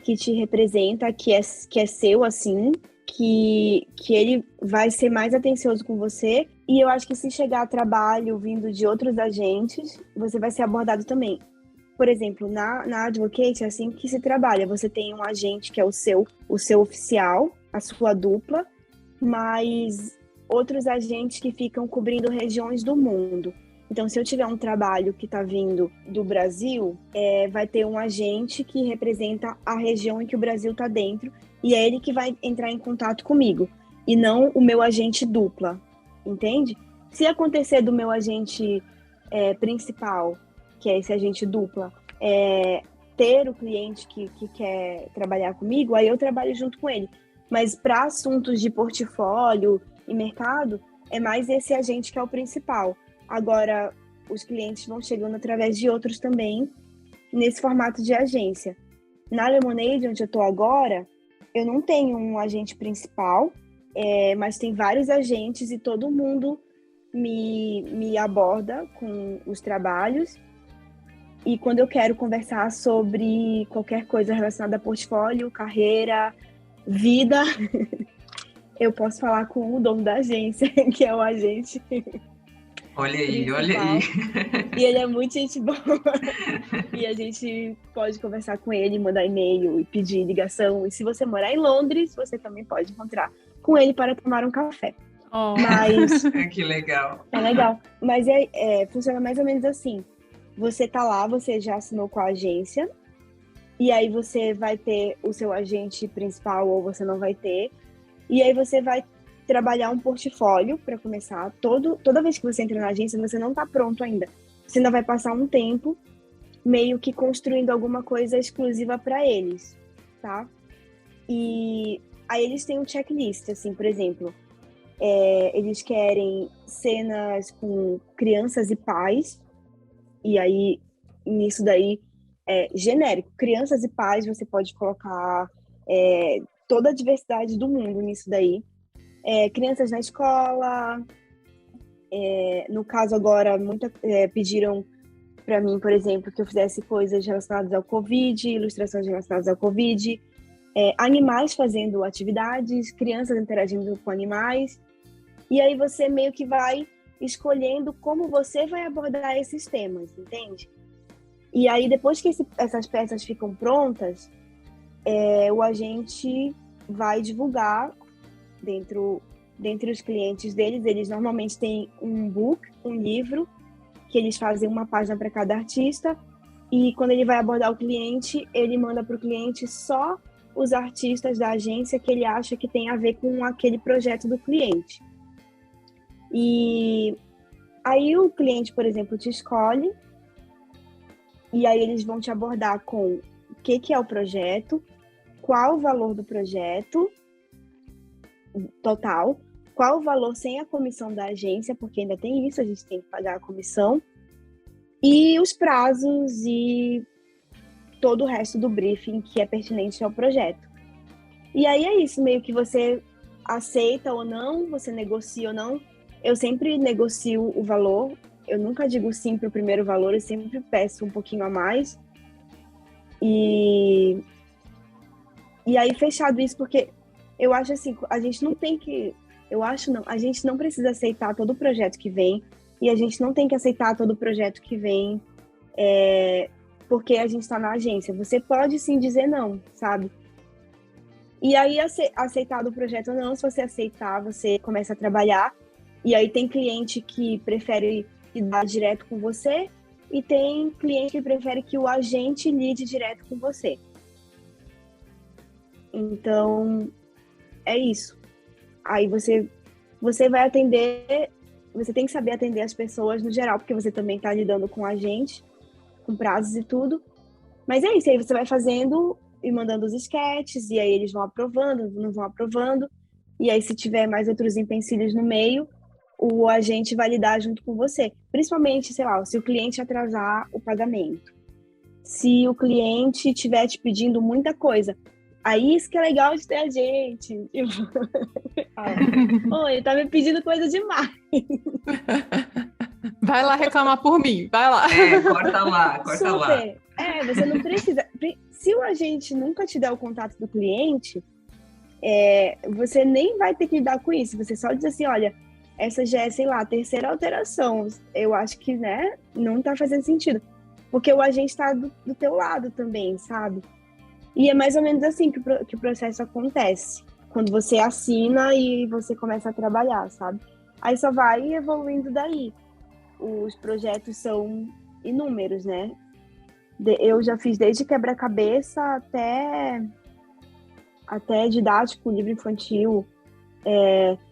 [SPEAKER 3] que te representa, que é seu, assim, que ele vai ser mais atencioso com você. E eu acho que se chegar a trabalho vindo de outros agentes, você vai ser abordado também. Por exemplo, na Advocate é assim que se trabalha. Você tem um agente que é o seu oficial, a sua dupla, mas outros agentes que ficam cobrindo regiões do mundo. Então, se eu tiver um trabalho que está vindo do Brasil, vai ter um agente que representa a região em que o Brasil está dentro, e é ele que vai entrar em contato comigo, e não o meu agente dupla, entende? Se acontecer do meu agente principal, que é esse agente dupla, ter o cliente que quer trabalhar comigo, aí eu trabalho junto com ele. Mas para assuntos de portfólio e mercado, é mais esse agente que é o principal. Agora, os clientes vão chegando através de outros também, nesse formato de agência. Na Lemonade, onde eu estou agora, eu não tenho um agente principal, mas tem vários agentes e todo mundo me aborda com os trabalhos. E quando eu quero conversar sobre qualquer coisa relacionada a portfólio, carreira, vida, eu posso falar com o dono da agência, que é o agente.
[SPEAKER 1] Olha aí.
[SPEAKER 3] E ele é muito gente boa. E a gente pode conversar com ele, mandar e-mail e pedir ligação. E se você morar em Londres, você também pode encontrar com ele para tomar um café.
[SPEAKER 2] Oh.
[SPEAKER 3] Mas
[SPEAKER 1] que legal.
[SPEAKER 3] É legal. Mas funciona mais ou menos assim. Você tá lá, você já assinou com a agência, e aí você vai ter o seu agente principal ou você não vai ter. E aí você vai trabalhar um portfólio para começar. Toda vez que você entra na agência, você não está pronto ainda. Você ainda vai passar um tempo meio que construindo alguma coisa exclusiva para eles, tá? E aí eles têm um checklist, assim, por exemplo, eles querem cenas com crianças e pais, e aí nisso daí é genérico. Crianças e pais, você pode colocar toda a diversidade do mundo nisso daí. Crianças na escola, no caso agora, pediram para mim, por exemplo, que eu fizesse coisas relacionadas ao Covid, ilustrações relacionadas ao Covid, animais fazendo atividades, crianças interagindo com animais, e aí você meio que vai escolhendo como você vai abordar esses temas, entende? E aí depois que essas peças ficam prontas, o agente vai divulgar dentre os clientes deles. Eles normalmente têm um livro, que eles fazem uma página para cada artista, e quando ele vai abordar o cliente, ele manda para o cliente só os artistas da agência que ele acha que tem a ver com aquele projeto do cliente. E aí o cliente, por exemplo, te escolhe, e aí eles vão te abordar com o que é o projeto, qual o valor do projeto total, qual o valor sem a comissão da agência, porque ainda tem isso, a gente tem que pagar a comissão, e os prazos e todo o resto do briefing que é pertinente ao projeto. E aí é isso, meio que você aceita ou não, você negocia ou não. Eu sempre negocio o valor, eu nunca digo sim para o primeiro valor, eu sempre peço um pouquinho a mais. E aí fechado isso, porque eu acho assim, a gente não tem que... a gente não precisa aceitar todo o projeto que vem, e a gente não tem que aceitar todo o projeto que vem porque a gente está na agência. Você pode sim dizer não, sabe? E aí, aceitado o projeto ou não, se você aceitar, você começa a trabalhar, e aí tem cliente que prefere lidar direto com você, e tem cliente que prefere que o agente lide direto com você. Então, é isso. Aí você vai atender, você tem que saber atender as pessoas no geral, porque você também está lidando com a gente, com prazos e tudo. Mas é isso, aí você vai fazendo e mandando os sketches, e aí eles vão aprovando, não vão aprovando. E aí, se tiver mais outros empecilhos no meio, o agente vai lidar junto com você. Principalmente, sei lá, se o cliente atrasar o pagamento. Se o cliente estiver te pedindo muita coisa. Aí isso que é legal de ter a gente. Ele tá me pedindo coisa demais.
[SPEAKER 2] Vai lá reclamar por mim, vai lá.
[SPEAKER 1] Corta lá.
[SPEAKER 3] Super. Você não precisa... se o agente nunca te der o contato do cliente, você nem vai ter que lidar com isso. Você só diz assim, olha, essa já é, sei lá, a terceira alteração. Eu acho que, né, não tá fazendo sentido. Porque o agente tá do teu lado também, sabe? E é mais ou menos assim que o processo acontece. Quando você assina e você começa a trabalhar, sabe? Aí só vai evoluindo daí. Os projetos são inúmeros, né? Eu já fiz desde quebra-cabeça até didático, livro infantil,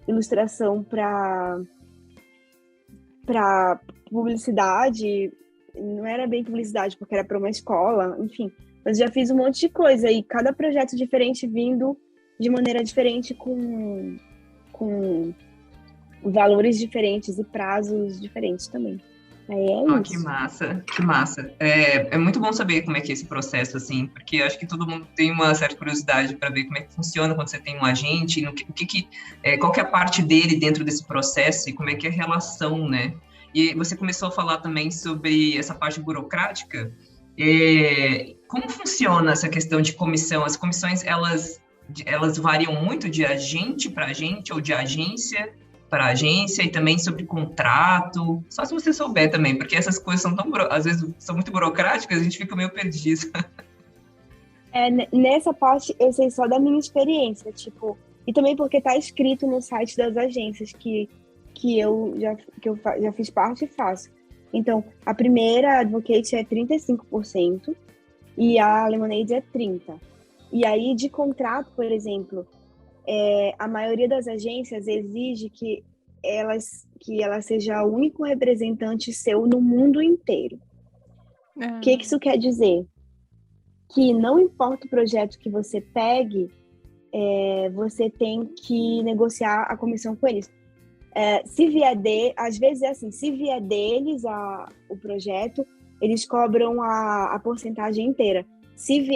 [SPEAKER 3] ilustração para publicidade. Não era bem publicidade, porque era para uma escola, enfim. Mas já fiz um monte de coisa, e cada projeto diferente vindo de maneira diferente, com valores diferentes e prazos diferentes também. Aí isso.
[SPEAKER 1] Que massa, que massa. É muito bom saber como é que é esse processo, assim, porque eu acho que todo mundo tem uma certa curiosidade para ver como é que funciona quando você tem um agente, qual que é a parte dele dentro desse processo e como é que é a relação, né? E você começou a falar também sobre essa parte burocrática. Como funciona essa questão de comissão? As comissões, elas variam muito de agente para agente ou de agência para agência, e também sobre contrato, só se você souber também, porque essas coisas às vezes são muito burocráticas, a gente fica meio perdido.
[SPEAKER 3] Nessa parte eu sei só da minha experiência, tipo, e também porque tá escrito no site das agências que eu já fiz parte e faço. Então, a primeira Advocate é 35% e a Lemonade é 30%. E aí, de contrato, por exemplo, a maioria das agências exige que ela seja o único representante seu no mundo inteiro. O que isso quer dizer? Que não importa o projeto que você pegue, você tem que negociar a comissão com eles. Às vezes é assim, se vier deles o projeto, eles cobram a porcentagem inteira. Se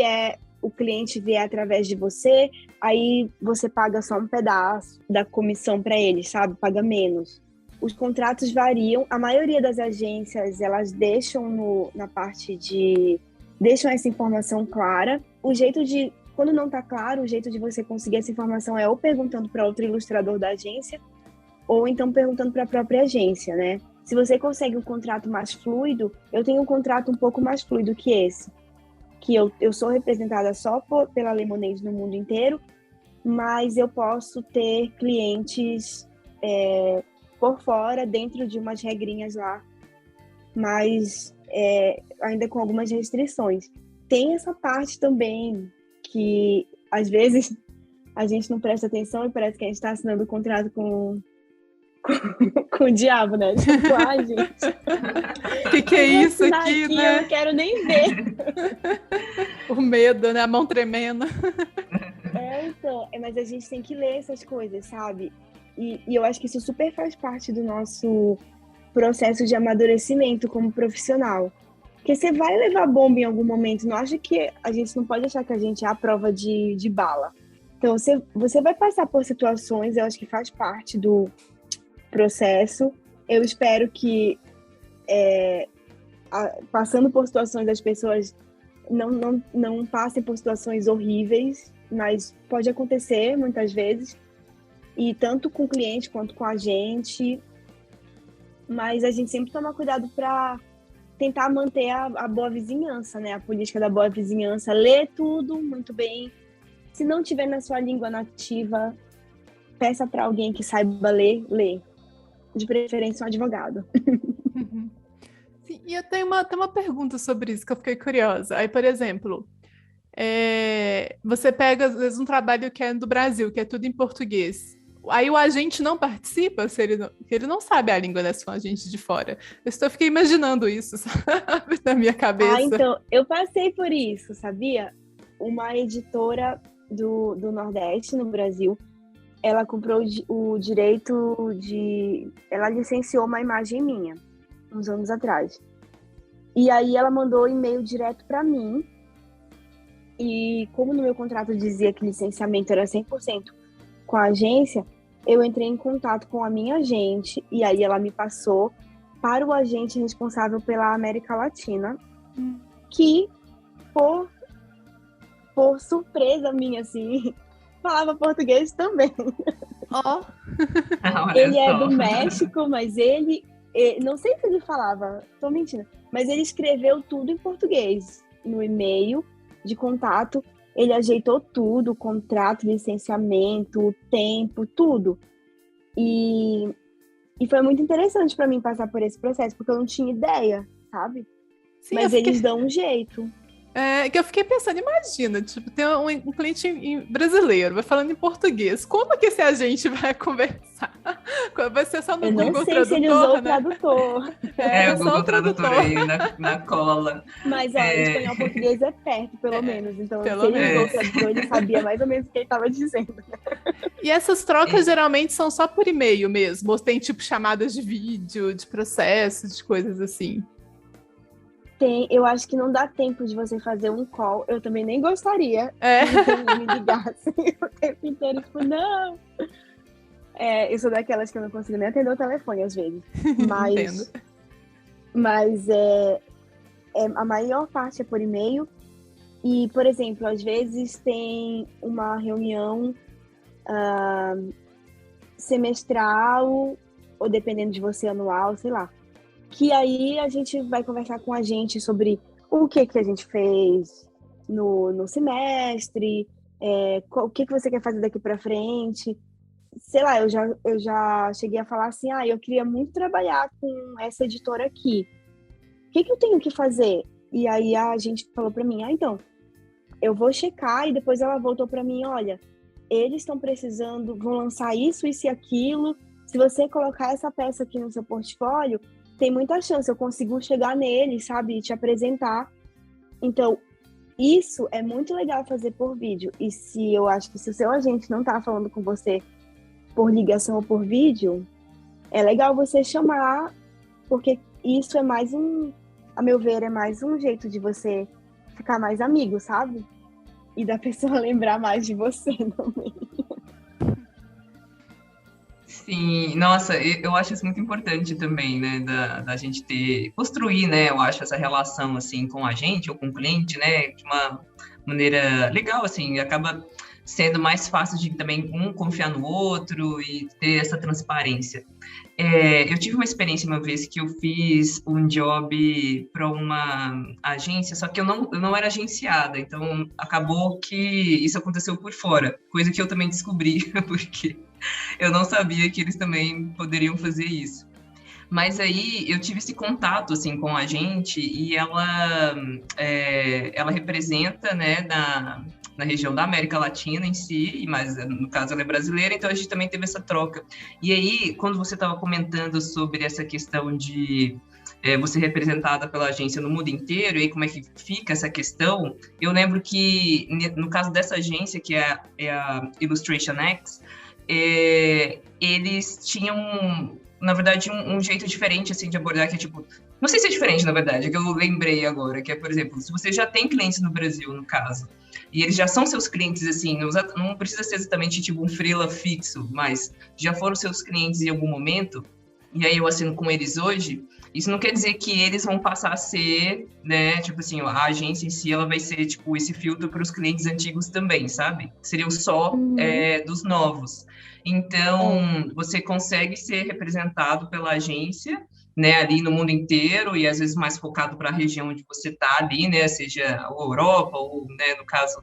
[SPEAKER 3] o cliente vier através de você, aí você paga só um pedaço da comissão para eles, sabe? Paga menos. Os contratos variam. A maioria das agências, elas deixam na parte deixam essa informação clara. Quando não está claro, o jeito de você conseguir essa informação é ou perguntando para outro ilustrador da agência, ou então perguntando para a própria agência, né? Se você consegue um contrato mais fluido, eu tenho um contrato um pouco mais fluido que esse, que eu sou representada só pela Lemonade no mundo inteiro, mas eu posso ter clientes por fora, dentro de umas regrinhas lá, mas ainda com algumas restrições. Tem essa parte também que, às vezes, a gente não presta atenção e parece que a gente está assinando um contrato com o diabo, né? Tipo, gente.
[SPEAKER 2] Que é isso aqui, né?
[SPEAKER 3] Eu não quero nem ver.
[SPEAKER 2] O medo, né? A mão tremendo.
[SPEAKER 3] Então, mas a gente tem que ler essas coisas, sabe? E eu acho que isso super faz parte do nosso processo de amadurecimento como profissional. Porque você vai levar bomba em algum momento. Não acha que a gente não pode achar que a gente é a prova de bala. Então, você vai passar por situações, eu acho que faz parte do processo. Eu espero que passando por situações, as pessoas não passem por situações horríveis, mas pode acontecer muitas vezes, e tanto com o cliente quanto com a gente, mas a gente sempre toma cuidado para tentar manter a boa vizinhança, né? A política da boa vizinhança, ler tudo muito bem. Se não tiver na sua língua nativa, peça para alguém que saiba ler. De preferência, um advogado.
[SPEAKER 2] Uhum. Sim, e eu tenho uma pergunta sobre isso que eu fiquei curiosa. Aí, por exemplo, você pega, às vezes, um trabalho que é do Brasil, que é tudo em português. Aí o agente não participa, ele não sabe a língua, né? Se for um agente de fora. Eu fiquei imaginando isso, sabe, na minha cabeça.
[SPEAKER 3] Então, eu passei por isso, sabia? Uma editora do Nordeste, no Brasil, ela comprou o direito ela licenciou uma imagem minha, uns anos atrás. E aí ela mandou e-mail direto para mim. E como no meu contrato dizia que licenciamento era 100% com a agência, eu entrei em contato com a minha agente e aí ela me passou para o agente responsável pela América Latina, que por por surpresa minha, assim, falava português também.
[SPEAKER 2] Ó,
[SPEAKER 3] Ele é do México, mas não sei se ele falava, tô mentindo, mas ele escreveu tudo em português no e-mail de contato. Ele ajeitou tudo, o contrato, licenciamento, o tempo, tudo. E foi muito interessante para mim passar por esse processo, porque eu não tinha ideia, sabe?
[SPEAKER 2] sim,
[SPEAKER 3] Mas eles dão um jeito.
[SPEAKER 2] Que eu fiquei pensando, imagina, tipo, tem um cliente brasileiro, vai falando em português. Como que esse agente vai conversar? Vai ser só no
[SPEAKER 3] Eu
[SPEAKER 2] Google
[SPEAKER 3] não sei
[SPEAKER 2] Tradutor,
[SPEAKER 3] se ele usou
[SPEAKER 2] né?
[SPEAKER 3] o tradutor.
[SPEAKER 1] O Google Tradutor aí na cola.
[SPEAKER 3] Mas, ó, espanhol e português é perto, pelo menos. Então,
[SPEAKER 2] pelo
[SPEAKER 3] se ele
[SPEAKER 2] menos.
[SPEAKER 3] usou o tradutor, ele sabia mais ou menos o que ele estava dizendo.
[SPEAKER 2] E essas trocas geralmente são só por e-mail mesmo? Ou tem, tipo, chamadas de vídeo, de processos, de coisas assim?
[SPEAKER 3] Eu acho que não dá tempo de você fazer um call. Eu também nem gostaria que me ligassem o tempo inteiro. Tipo, não. Eu sou daquelas que eu não consigo nem atender o telefone, às vezes. Mas a maior parte é por e-mail. E, por exemplo, às vezes tem uma reunião semestral, ou dependendo de você, anual, sei lá. Que aí a gente vai conversar com a gente sobre o que a gente fez no semestre, o que você quer fazer daqui para frente. Sei lá, eu já cheguei a falar assim, eu queria muito trabalhar com essa editora aqui. O que eu tenho que fazer? E aí a gente falou para mim, então, eu vou checar, e depois ela voltou para mim, olha, eles estão precisando, vão lançar isso e aquilo. Se você colocar essa peça aqui no seu portfólio, tem muita chance, eu consigo chegar nele, sabe, e te apresentar. Então, isso é muito legal fazer por vídeo. E eu acho que se o seu agente não tá falando com você por ligação ou por vídeo, é legal você chamar, porque isso é mais a meu ver, é mais um jeito de você ficar mais amigo, sabe? E da pessoa lembrar mais de você também.
[SPEAKER 1] Sim, nossa, eu acho isso muito importante também, né, da gente construir, né, eu acho, essa relação, assim, com a gente ou com o cliente, né, de uma maneira legal, assim, acaba sendo mais fácil de também um confiar no outro e ter essa transparência. Eu tive uma experiência uma vez que eu fiz um job para uma agência, só que eu não era agenciada, então acabou que isso aconteceu por fora, coisa que eu também descobri, porque eu não sabia que eles também poderiam fazer isso. Mas aí eu tive esse contato assim com a gente e ela representa, né, na região da América Latina em si, mas no caso ela é brasileira, então a gente também teve essa troca. E aí, quando você estava comentando sobre essa questão de você representada pela agência no mundo inteiro, e aí como é que fica essa questão, eu lembro que no caso dessa agência, que é a Illustration X, eles tinham, na verdade, um jeito diferente, assim, de abordar, que é tipo... Não sei se é diferente, na verdade, é que eu lembrei agora, que é, por exemplo, se você já tem clientes no Brasil, no caso, e eles já são seus clientes, assim, não precisa ser exatamente, tipo, um freela fixo, mas já foram seus clientes em algum momento, e aí eu assino com eles hoje, isso não quer dizer que eles vão passar a ser, né, tipo assim, a agência em si, ela vai ser, tipo, esse filtro para os clientes antigos também, sabe? Seriam só dos novos. Então, você consegue ser representado pela agência, né, ali no mundo inteiro, e às vezes mais focado para a região onde você está ali, né, seja a Europa ou, né, no caso,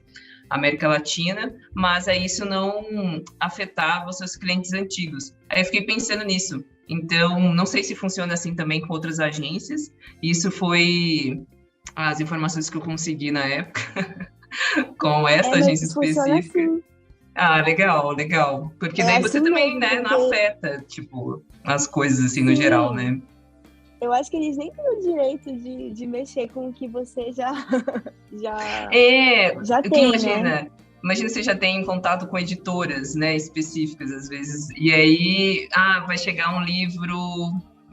[SPEAKER 1] América Latina, mas aí isso não afetava os seus clientes antigos. Aí eu fiquei pensando nisso. Então, não sei se funciona assim também com outras agências. Isso foi as informações que eu consegui na época com essa agência específica.
[SPEAKER 3] Assim.
[SPEAKER 1] Ah, legal, legal. Porque daí você
[SPEAKER 3] assim
[SPEAKER 1] também,
[SPEAKER 3] mesmo,
[SPEAKER 1] né,
[SPEAKER 3] porque...
[SPEAKER 1] não afeta, tipo, as coisas assim no geral, né?
[SPEAKER 3] Eu acho que eles nem têm o direito de mexer com o que você já tem,
[SPEAKER 1] imagina,
[SPEAKER 3] né?
[SPEAKER 1] Imagina você já tem contato com editoras, né, específicas às vezes, e aí, vai chegar um livro,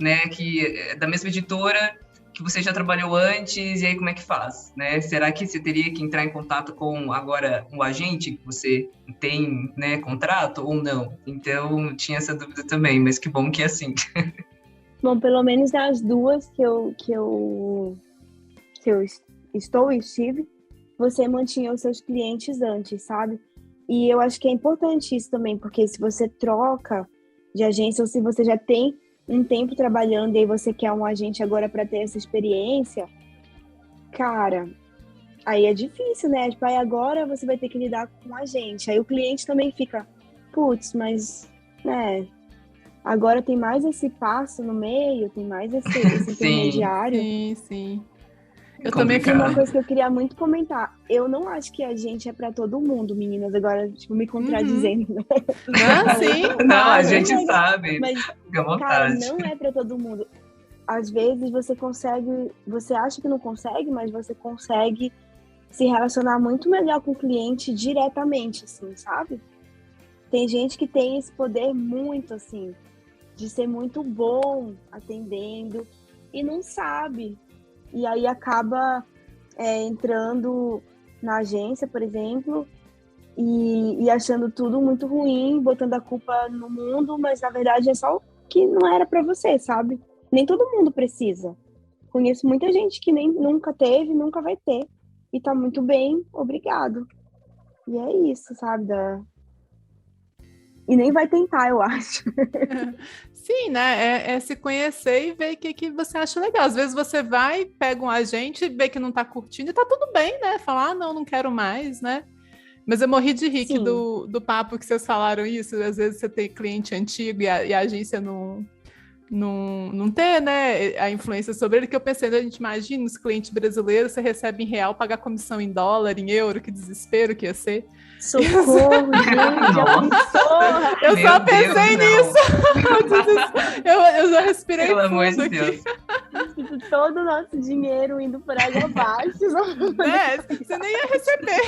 [SPEAKER 1] né, que é da mesma editora que você já trabalhou antes, e aí como é que faz, né? Será que você teria que entrar em contato com, agora, um agente que você tem, né, contrato ou não? Então, tinha essa dúvida também, mas que bom que é assim.
[SPEAKER 3] Bom, pelo menos das duas que eu estive, você mantinha os seus clientes antes, sabe? E eu acho que é importante isso também, porque se você troca de agência ou se você já tem um tempo trabalhando e aí você quer um agente agora para ter essa experiência, cara, aí é difícil, né? Tipo, aí agora você vai ter que lidar com um agente. Aí o cliente também fica, putz, mas, né, agora tem mais esse passo no meio, tem mais esse intermediário.
[SPEAKER 2] Sim. Eu
[SPEAKER 1] Complicado.
[SPEAKER 2] também
[SPEAKER 3] Uma coisa que eu queria muito comentar, eu não acho que a gente é pra todo mundo, meninas, agora, tipo, me contradizendo, né?
[SPEAKER 2] Sim,
[SPEAKER 1] Não, a
[SPEAKER 2] claro.
[SPEAKER 1] gente sabe.
[SPEAKER 3] Mas,
[SPEAKER 1] Fica à
[SPEAKER 3] cara,
[SPEAKER 1] vontade.
[SPEAKER 3] não é pra todo mundo. Às vezes você consegue, você acha que não consegue, mas você consegue se relacionar muito melhor com o cliente diretamente, assim, sabe? Tem gente que tem esse poder muito, assim, de ser muito bom atendendo e não sabe. E aí acaba entrando na agência, por exemplo, e achando tudo muito ruim, botando a culpa no mundo, mas na verdade é só o que não era pra você, sabe? Nem todo mundo precisa. Conheço muita gente que nem nunca teve, nunca vai ter. E tá muito bem, obrigado. E é isso, sabe? E nem vai tentar, eu acho.
[SPEAKER 2] Sim, né? É se conhecer e ver o que você acha legal. Às vezes você vai, pega um agente, vê que não tá curtindo e tá tudo bem, né? Falar, não quero mais, né? Mas eu morri de rir do papo que vocês falaram isso. Às vezes você tem cliente antigo e a agência não ter, né, a influência sobre ele, que eu pensei, a gente imagina os clientes brasileiros, você recebe em real, paga comissão em dólar, em euro, que desespero que ia ser.
[SPEAKER 3] Socorro, gente, já pensou?
[SPEAKER 2] Eu
[SPEAKER 1] Meu
[SPEAKER 2] só pensei
[SPEAKER 1] Deus,
[SPEAKER 2] nisso. Eu já respirei
[SPEAKER 1] Pelo amor
[SPEAKER 2] fundo
[SPEAKER 1] de
[SPEAKER 2] aqui.
[SPEAKER 1] Deus.
[SPEAKER 3] Todo o nosso dinheiro indo por água abaixo.
[SPEAKER 2] Né? Você nem ia receber.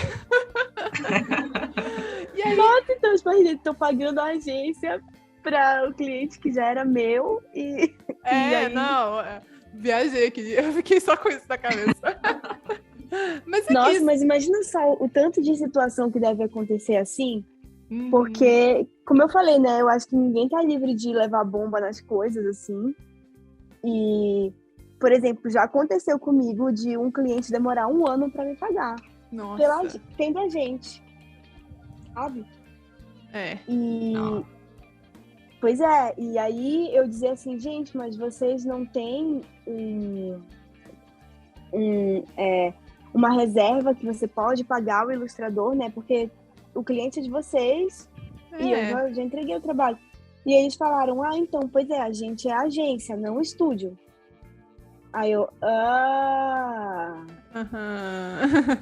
[SPEAKER 3] E aí, nossa, então, tipo, estou pagando a agência para o cliente que já era meu e aí...
[SPEAKER 2] viajei aqui, eu fiquei só com isso na cabeça.
[SPEAKER 3] Nossa, mas imagina só o tanto de situação que deve acontecer assim, porque, como eu falei, né, eu acho que ninguém tá livre de levar bomba nas coisas, assim, e, por exemplo, já aconteceu comigo de um cliente demorar 1 ano para me pagar, tendo a gente, sabe? E... Não. Pois é, e aí eu dizia assim, gente, mas vocês não têm uma reserva que você pode pagar o ilustrador, né? Porque o cliente é de vocês e eu já entreguei o trabalho. E eles falaram, então, pois é, a gente é agência, não estúdio. Aí eu,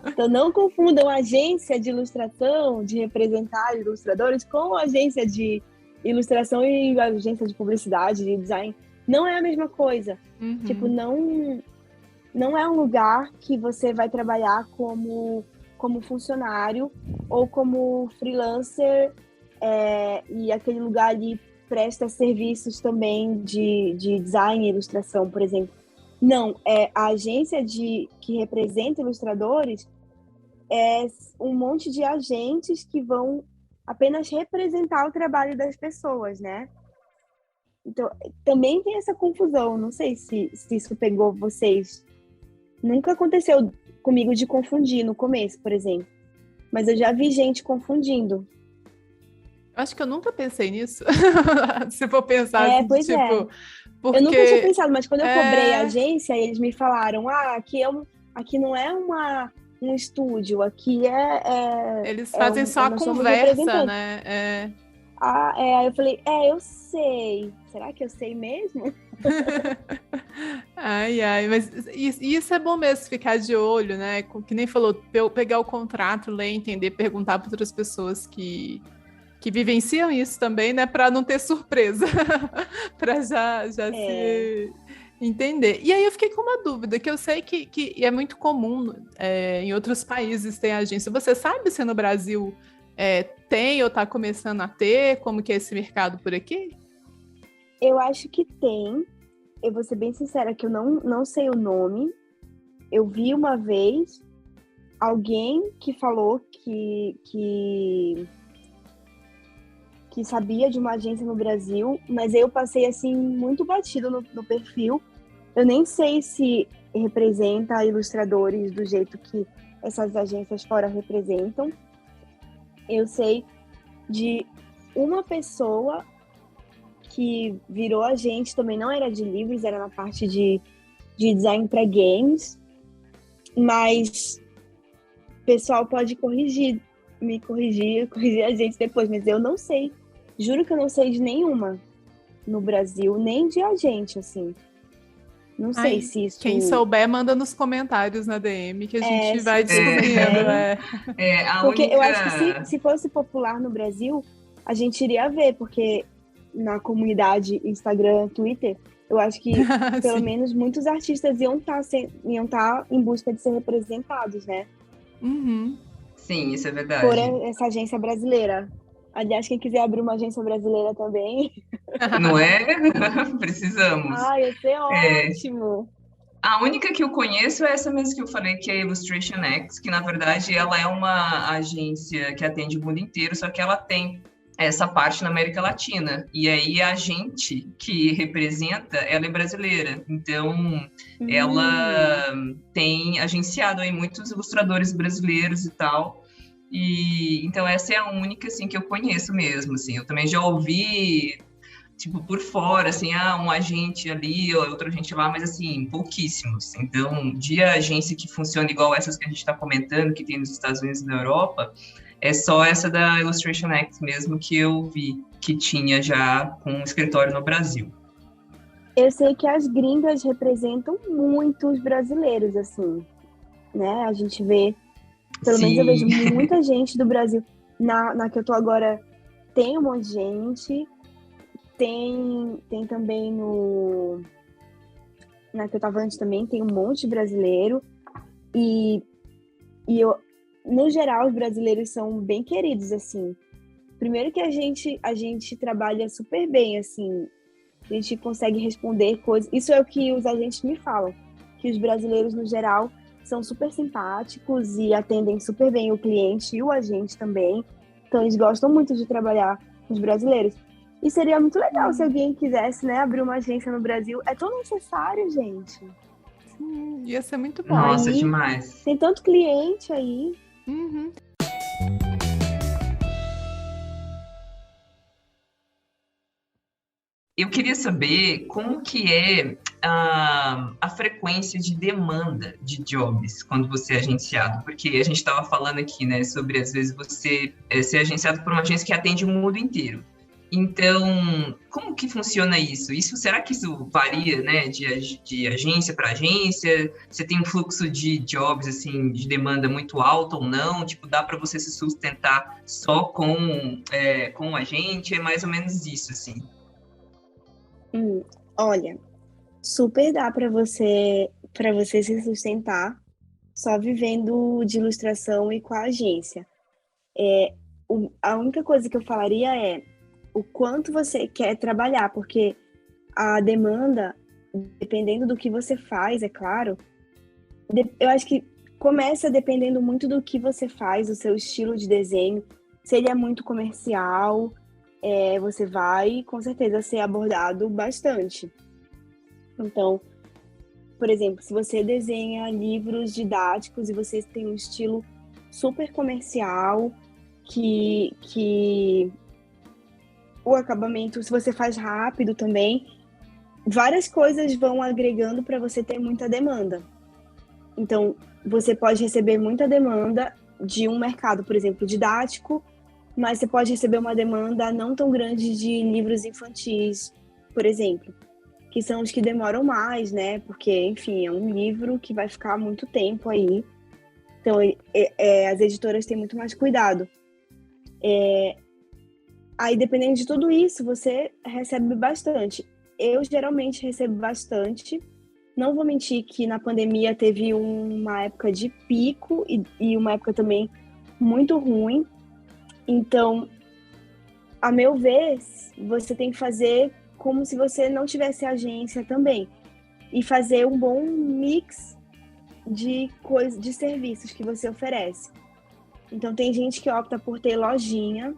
[SPEAKER 3] Então não confundam agência de ilustração, de representar ilustradores com agência de ilustração e agência de publicidade, de design. Não é a mesma coisa. Tipo, não é um lugar que você vai trabalhar como funcionário ou como freelancer e aquele lugar ali presta serviços também de design e ilustração, por exemplo. Não, a agência que representa ilustradores é um monte de agentes que vão apenas representar o trabalho das pessoas, né? Então, também tem essa confusão. Não sei se isso pegou vocês. Nunca aconteceu comigo de confundir no começo, por exemplo. Mas eu já vi gente confundindo.
[SPEAKER 2] Acho que eu nunca pensei nisso. Se for pensar assim,
[SPEAKER 3] pois
[SPEAKER 2] tipo... Porque...
[SPEAKER 3] Eu nunca tinha pensado, mas quando eu cobrei a agência, eles me falaram, aqui não é um estúdio, aqui
[SPEAKER 2] Eles fazem só a conversa, né?
[SPEAKER 3] Aí eu falei, eu sei. Será que eu sei mesmo?
[SPEAKER 2] Mas isso é bom mesmo, ficar de olho, né? Que nem falou, pegar o contrato, ler, entender, perguntar para outras pessoas que vivenciam isso também, né? Para não ter surpresa, para já se entender. E aí eu fiquei com uma dúvida, que eu sei que é muito comum em outros países ter agência. Você sabe se no Brasil tem ou está começando a ter? Como que é esse mercado por aqui?
[SPEAKER 3] Eu acho que tem. Eu vou ser bem sincera que eu não sei o nome. Eu vi uma vez alguém que falou que sabia de uma agência no Brasil, mas eu passei assim muito batido no perfil. Eu nem sei se representa ilustradores do jeito que essas agências fora representam. Eu sei de uma pessoa que virou agente, também não era de livros, era na parte de design para games, mas o pessoal pode me corrigir a gente depois, mas eu não sei. Juro que eu não sei de nenhuma no Brasil, nem de agente, assim. Não sei se isso...
[SPEAKER 2] Quem souber, manda nos comentários na DM que a gente vai descobrindo.
[SPEAKER 3] Porque eu acho que se fosse popular no Brasil, a gente iria ver, porque na comunidade Instagram, Twitter, eu acho que pelo menos muitos artistas iam estar em busca de ser representados, né?
[SPEAKER 2] Uhum.
[SPEAKER 1] Sim, isso é verdade.
[SPEAKER 3] Por essa agência brasileira. Aliás, quem quiser abrir uma agência brasileira também.
[SPEAKER 1] Não é? Precisamos.
[SPEAKER 3] Ia ser ótimo.
[SPEAKER 1] A única que eu conheço é essa mesmo que eu falei, que é a Illustration X, que na verdade ela é uma agência que atende o mundo inteiro, só que ela tem essa parte na América Latina. E aí a gente que representa, ela é brasileira. Então, ela tem agenciado aí muitos ilustradores brasileiros e tal. E então essa é a única assim que eu conheço mesmo, assim. Eu também já ouvi tipo por fora, assim, um agente ali, ou outro agente lá, mas assim, pouquíssimos. Então, de agência que funciona igual essas que a gente está comentando, que tem nos Estados Unidos e na Europa, é só essa da Illustration X mesmo que eu vi que tinha já com um escritório no Brasil.
[SPEAKER 3] Eu sei que as gringas representam muito os brasileiros, assim, né? A gente vê, pelo menos eu vejo muita gente do Brasil. Na que eu tô agora, tem um monte de gente. Tem também na que eu tava antes também, tem um monte de brasileiro. E eu, no geral, os brasileiros são bem queridos, assim. Primeiro que a gente trabalha super bem, assim. A gente consegue responder coisas. Isso é o que os agentes me falam. Que os brasileiros, no geral, são super simpáticos e atendem super bem o cliente e o agente também. Então, eles gostam muito de trabalhar com os brasileiros. E seria muito legal se alguém quisesse, né, abrir uma agência no Brasil. É tão necessário, gente.
[SPEAKER 2] Sim, ia ser muito bom.
[SPEAKER 1] Nossa, demais.
[SPEAKER 3] Tem tanto cliente aí.
[SPEAKER 2] Uhum.
[SPEAKER 1] Eu queria saber como que é a frequência de demanda de jobs quando você é agenciado, porque a gente estava falando aqui, né, sobre às vezes você ser agenciado por uma agência que atende o mundo inteiro. Então, como que funciona isso? Será que isso varia, né, de agência para agência? Você tem um fluxo de jobs, assim, de demanda muito alto ou não? Tipo, dá para você se sustentar só com um agente? É mais ou menos isso, assim.
[SPEAKER 3] Olha, super dá para você se sustentar só vivendo de ilustração e com a agência. A única coisa que eu falaria é o quanto você quer trabalhar, porque a demanda, dependendo do que você faz, é claro, eu acho que começa dependendo muito do que você faz, do seu estilo de desenho. Se ele é muito comercial, você vai, com certeza, ser abordado bastante. Então, por exemplo, se você desenha livros didáticos e você tem um estilo super comercial, que o acabamento, se você faz rápido também, várias coisas vão agregando para você ter muita demanda. Então, você pode receber muita demanda de um mercado, por exemplo, didático, mas você pode receber uma demanda não tão grande de livros infantis, por exemplo, que são os que demoram mais, né? Porque, enfim, é um livro que vai ficar muito tempo aí. Então, as editoras têm muito mais cuidado. Aí, dependendo de tudo isso, você recebe bastante. Eu, geralmente, recebo bastante. Não vou mentir que na pandemia teve uma época de pico e uma época também muito ruim. Então, a meu ver, você tem que fazer como se você não tivesse agência também. E fazer um bom mix de serviços que você oferece. Então, tem gente que opta por ter lojinha,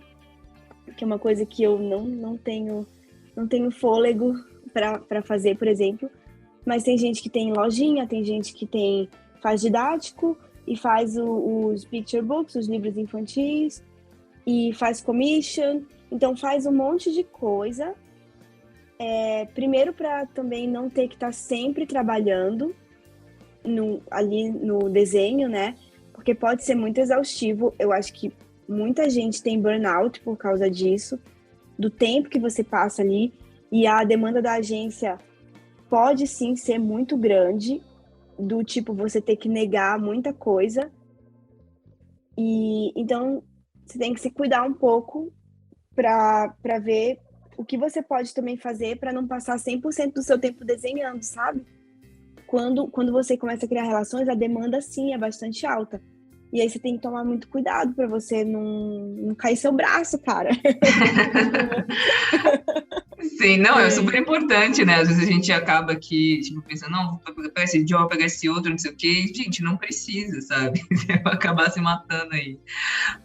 [SPEAKER 3] que é uma coisa que eu não tenho fôlego para fazer, por exemplo. Mas tem gente que tem lojinha, tem gente que faz didático e faz os picture books, os livros infantis, e faz commission. Então faz um monte de coisa. Primeiro para também não ter que estar sempre trabalhando ali no desenho, né? Porque pode ser muito exaustivo. Eu acho que muita gente tem burnout por causa disso, do tempo que você passa ali, e a demanda da agência pode sim ser muito grande, do tipo você ter que negar muita coisa. E então você tem que se cuidar um pouco para ver o que você pode também fazer para não passar 100% do seu tempo desenhando, sabe? Quando você começa a criar relações, a demanda sim é bastante alta. E aí você tem que tomar muito cuidado para você não cair seu braço, cara.
[SPEAKER 1] Sim, não, é super importante, né? Às vezes a gente acaba aqui, tipo, pensando, não, vou pegar esse job, vou pegar esse outro, não sei o quê. Gente, não precisa, sabe? Você vai acabar se matando aí.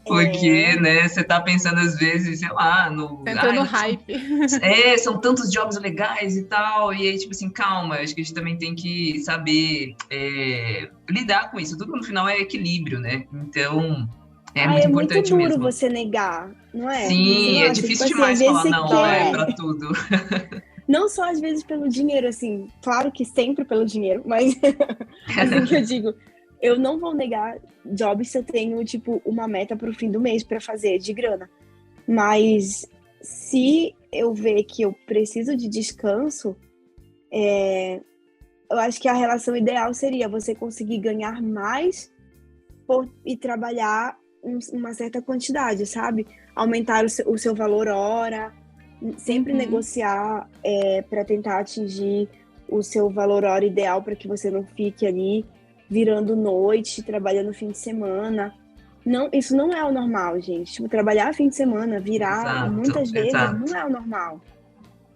[SPEAKER 1] Porque, né, você tá pensando às vezes, sei lá,
[SPEAKER 2] entra no hype.
[SPEAKER 1] São tantos jobs legais e tal. E aí, tipo assim, calma, acho que a gente também tem que saber lidar com isso. Tudo no final é equilíbrio, né? Então... É muito importante
[SPEAKER 3] duro
[SPEAKER 1] mesmo.
[SPEAKER 3] Você negar, não é?
[SPEAKER 1] Sim, é difícil demais falar não, pra tudo.
[SPEAKER 3] Não só às vezes pelo dinheiro, assim, claro que sempre pelo dinheiro, mas assim que eu digo, eu não vou negar jobs se eu tenho, tipo, uma meta pro fim do mês pra fazer de grana. Mas se eu ver que eu preciso de descanso, eu acho que a relação ideal seria você conseguir ganhar mais e trabalhar uma certa quantidade, sabe? Aumentar o seu valor hora, sempre negociar para tentar atingir o seu valor hora ideal para que você não fique ali virando noite, trabalhando fim de semana. Não, isso não é o normal, gente. Tipo, trabalhar fim de semana, virar muitas vezes, não é o normal,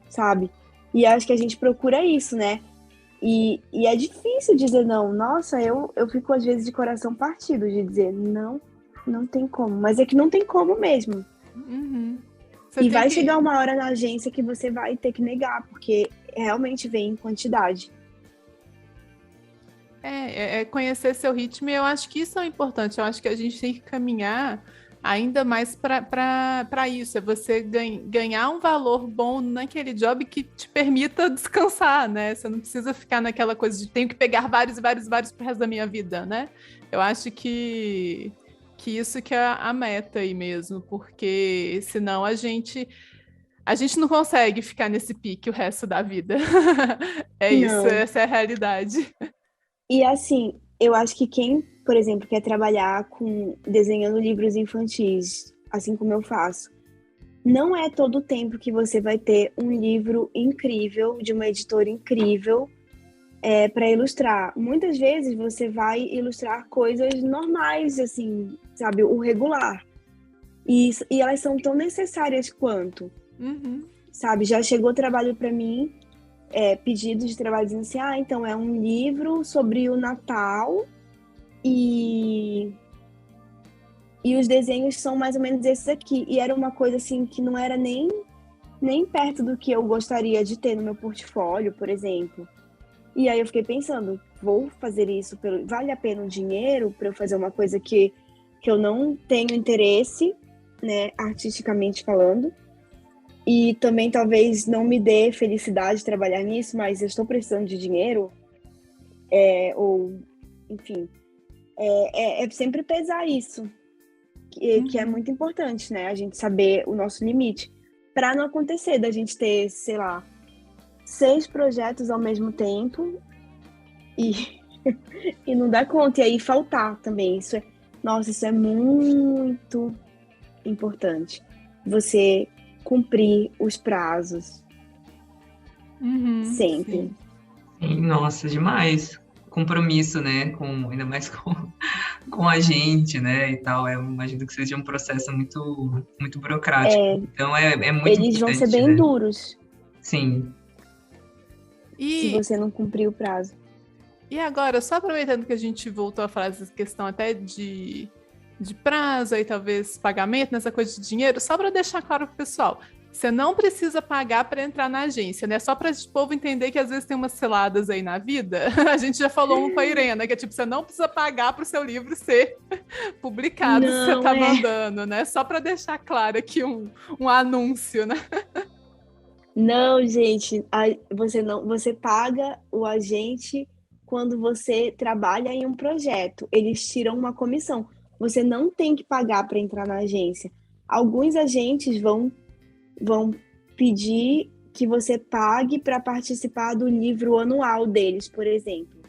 [SPEAKER 3] sabe? E acho que a gente procura isso, né? E é difícil dizer não. Nossa, eu fico às vezes de coração partido de dizer não tem como. Mas é que não tem como mesmo. E vai chegar uma hora na agência que você vai ter que negar, porque realmente vem em quantidade.
[SPEAKER 2] É conhecer seu ritmo, e eu acho que isso é importante. Eu acho que a gente tem que caminhar ainda mais para isso, é você ganhar um valor bom naquele job que te permita descansar, né? Você não precisa ficar naquela coisa de tenho que pegar vários pro resto da minha vida, né? Eu acho que isso que é a meta aí mesmo, porque senão a gente não consegue ficar nesse pique o resto da vida. Isso, essa é a realidade.
[SPEAKER 3] E assim, eu acho que quem, por exemplo, quer trabalhar desenhando livros infantis, assim como eu faço, não é todo o tempo que você vai ter um livro incrível, de uma editora incrível, para ilustrar. Muitas vezes você vai ilustrar coisas normais, assim, sabe, o regular. E elas são tão necessárias quanto, sabe? Já chegou trabalho para mim, pedido de trabalho dizendo assim, então é um livro sobre o Natal e os desenhos são mais ou menos esses aqui. E era uma coisa assim que não era nem perto do que eu gostaria de ter no meu portfólio, por exemplo. E aí eu fiquei pensando, vou fazer isso, vale a pena o dinheiro para eu fazer uma coisa que eu não tenho interesse, né, artisticamente falando. E também talvez não me dê felicidade trabalhar nisso, mas eu estou precisando de dinheiro, ou, enfim, é sempre pesar isso, que é muito importante, né? A gente saber o nosso limite, para não acontecer da gente ter, sei lá, 6 projetos ao mesmo tempo e não dar conta, e aí faltar também. Isso é muito importante. Você cumprir os prazos. Sempre.
[SPEAKER 1] Sim, nossa, demais. Compromisso, né? Ainda mais com a gente, né? E tal. Eu imagino que seja um processo muito, muito burocrático. Então é muito
[SPEAKER 3] Eles
[SPEAKER 1] importante,
[SPEAKER 3] vão ser bem duros.
[SPEAKER 1] Sim.
[SPEAKER 3] Se você não cumprir o prazo.
[SPEAKER 2] E agora, só aproveitando que a gente voltou a falar dessa questão até de prazo e talvez pagamento, nessa coisa de dinheiro, só para deixar claro pro pessoal. você não precisa pagar para entrar na agência, né? Só para o povo entender que às vezes tem umas ciladas aí na vida. A gente já falou um com a Irena, que é tipo, você não precisa pagar para o seu livro ser publicado se você está mandando, né? Só para deixar claro aqui um anúncio, né?
[SPEAKER 3] Não, gente, você paga o agente quando você trabalha em um projeto. Eles tiram uma comissão. Você não tem que pagar para entrar na agência. Alguns agentes vão pedir que você pague para participar do livro anual deles, por exemplo.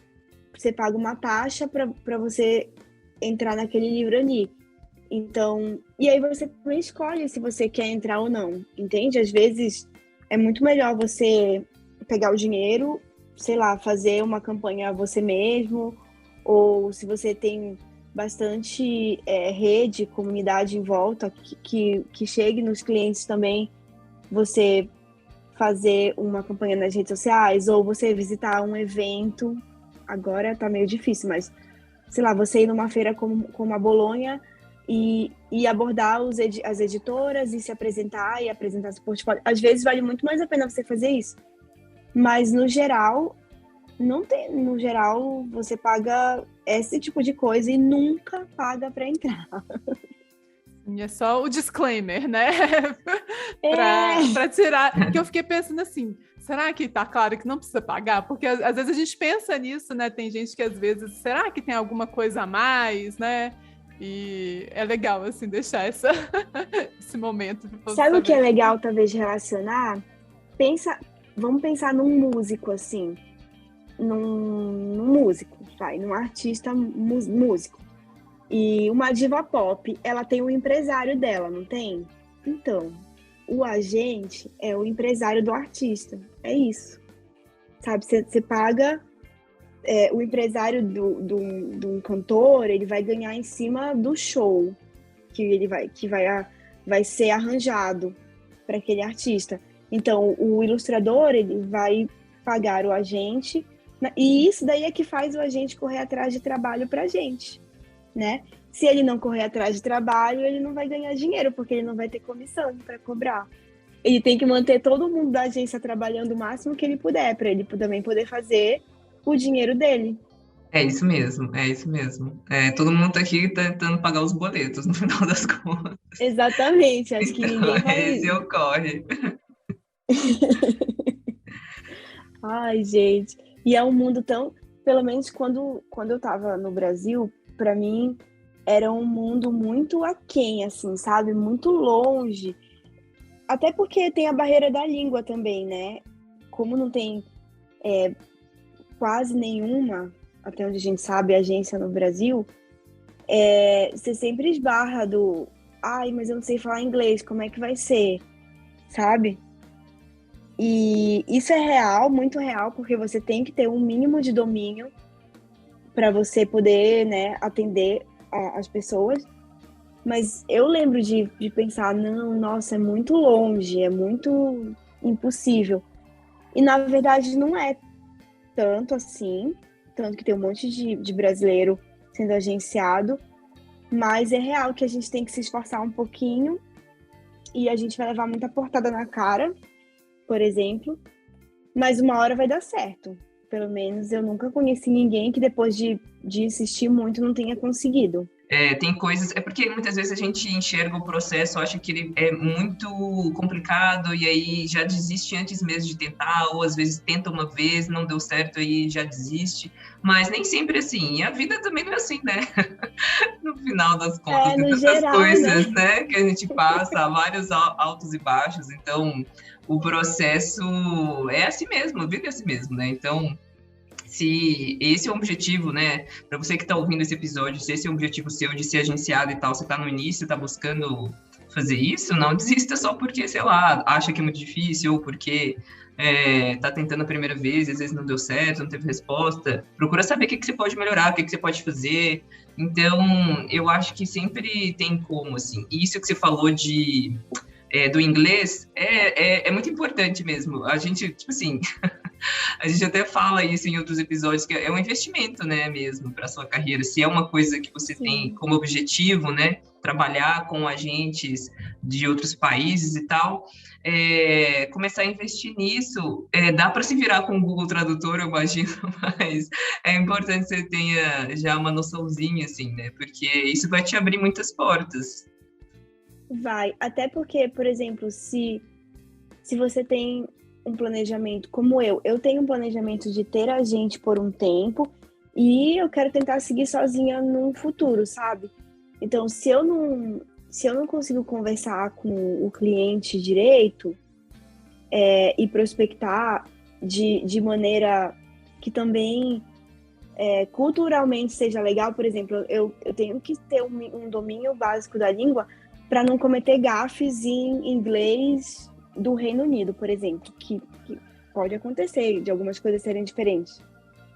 [SPEAKER 3] Você paga uma taxa para você entrar naquele livro ali. Então, e aí você também escolhe se você quer entrar ou não, entende? Às vezes é muito melhor você pegar o dinheiro, sei lá, fazer uma campanha você mesmo, ou se você tem bastante rede, comunidade em volta que chegue nos clientes também, você fazer uma campanha nas redes sociais, ou você visitar um evento. Agora tá meio difícil, mas sei lá, você ir numa feira como a Bolonha e abordar as editoras e se apresentar e apresentar seu portfólio. Às vezes vale muito mais a pena você fazer isso. Mas no geral, não tem. No geral, você paga esse tipo de coisa e nunca paga para entrar.
[SPEAKER 2] É só o disclaimer, né? Para tirar. Porque eu fiquei pensando assim, será que tá claro que não precisa pagar? Porque às vezes a gente pensa nisso, né? Tem gente que às vezes, será que tem alguma coisa a mais, né? E é legal, assim, deixar esse momento.
[SPEAKER 3] Sabe o que é legal, talvez, relacionar? Vamos pensar num músico, assim. Num músico, num artista músico. E uma diva pop, ela tem um empresário dela, não tem? Então, o agente é o empresário do artista. É isso. Sabe, você paga... o empresário de um cantor, ele vai ganhar em cima do show que vai ser arranjado para aquele artista. Então, o ilustrador, ele vai pagar o agente, e isso daí é que faz o agente correr atrás de trabalho para a gente, né? Se ele não correr atrás de trabalho, ele não vai ganhar dinheiro, porque ele não vai ter comissão para cobrar. Ele tem que manter todo mundo da agência trabalhando o máximo que ele puder, para ele também poder fazer o dinheiro dele.
[SPEAKER 1] É isso mesmo. Todo mundo tá aqui tentando pagar os boletos, no final das contas.
[SPEAKER 3] Exatamente, acho que ninguém vai...
[SPEAKER 1] Esse ocorre.
[SPEAKER 3] Ai, gente. E é um mundo tão... Pelo menos quando eu tava no Brasil, para mim, era um mundo muito aquém, assim, sabe? Muito longe. Até porque tem a barreira da língua também, né? Como não tem quase nenhuma, até onde a gente sabe, agência no Brasil, você sempre esbarra ai, mas eu não sei falar inglês, como é que vai ser? Sabe? E isso é real, muito real, porque você tem que ter um mínimo de domínio para você poder, né, atender as pessoas. Mas eu lembro de pensar, não, nossa, é muito longe, é muito impossível. E na verdade não é tanto assim, tanto que tem um monte de brasileiro sendo agenciado, mas é real que a gente tem que se esforçar um pouquinho e a gente vai levar muita portada na cara, por exemplo, mas uma hora vai dar certo. Pelo menos eu nunca conheci ninguém que depois de insistir muito não tenha conseguido.
[SPEAKER 1] Tem coisas... É porque muitas vezes a gente enxerga o processo, acha que ele é muito complicado e aí já desiste antes mesmo de tentar, ou às vezes tenta uma vez, não deu certo e já desiste. Mas nem sempre assim. E a vida também não é assim, né? No final das contas, tem tantas
[SPEAKER 3] geral,
[SPEAKER 1] coisas, né? Que a gente passa, vários altos e baixos. Então, o processo é assim mesmo, a vida é assim mesmo, né? Então... Se esse é o objetivo, né, para você que está ouvindo esse episódio, se esse é o objetivo seu de ser agenciado e tal, você está no início, está buscando fazer isso, não desista só porque, sei lá, acha que é muito difícil ou porque está tentando a primeira vez e às vezes não deu certo, não teve resposta. Procura saber o que você pode melhorar, o que você pode fazer. Então, eu acho que sempre tem como, assim. E isso que você falou do inglês é muito importante mesmo. A gente, tipo assim... A gente até fala isso em outros episódios, que é um investimento, né, mesmo, para sua carreira. Se é uma coisa que você tem
[SPEAKER 3] Sim.
[SPEAKER 1] como objetivo, né, trabalhar com agentes de outros países e tal, começar a investir nisso, dá para se virar com o Google Tradutor, eu imagino, mas é importante que você tenha já uma noçãozinha, assim, né, porque isso vai te abrir muitas portas.
[SPEAKER 3] Vai. Até porque, por exemplo, se você tem um planejamento como eu tenho um planejamento de ter agente por um tempo e eu quero tentar seguir sozinha no futuro, sabe? Então, se eu não consigo conversar com o cliente direito e prospectar de maneira que também culturalmente seja legal, por exemplo, eu tenho que ter um domínio básico da língua para não cometer gafes em inglês do Reino Unido, por exemplo, que pode acontecer de algumas coisas serem diferentes.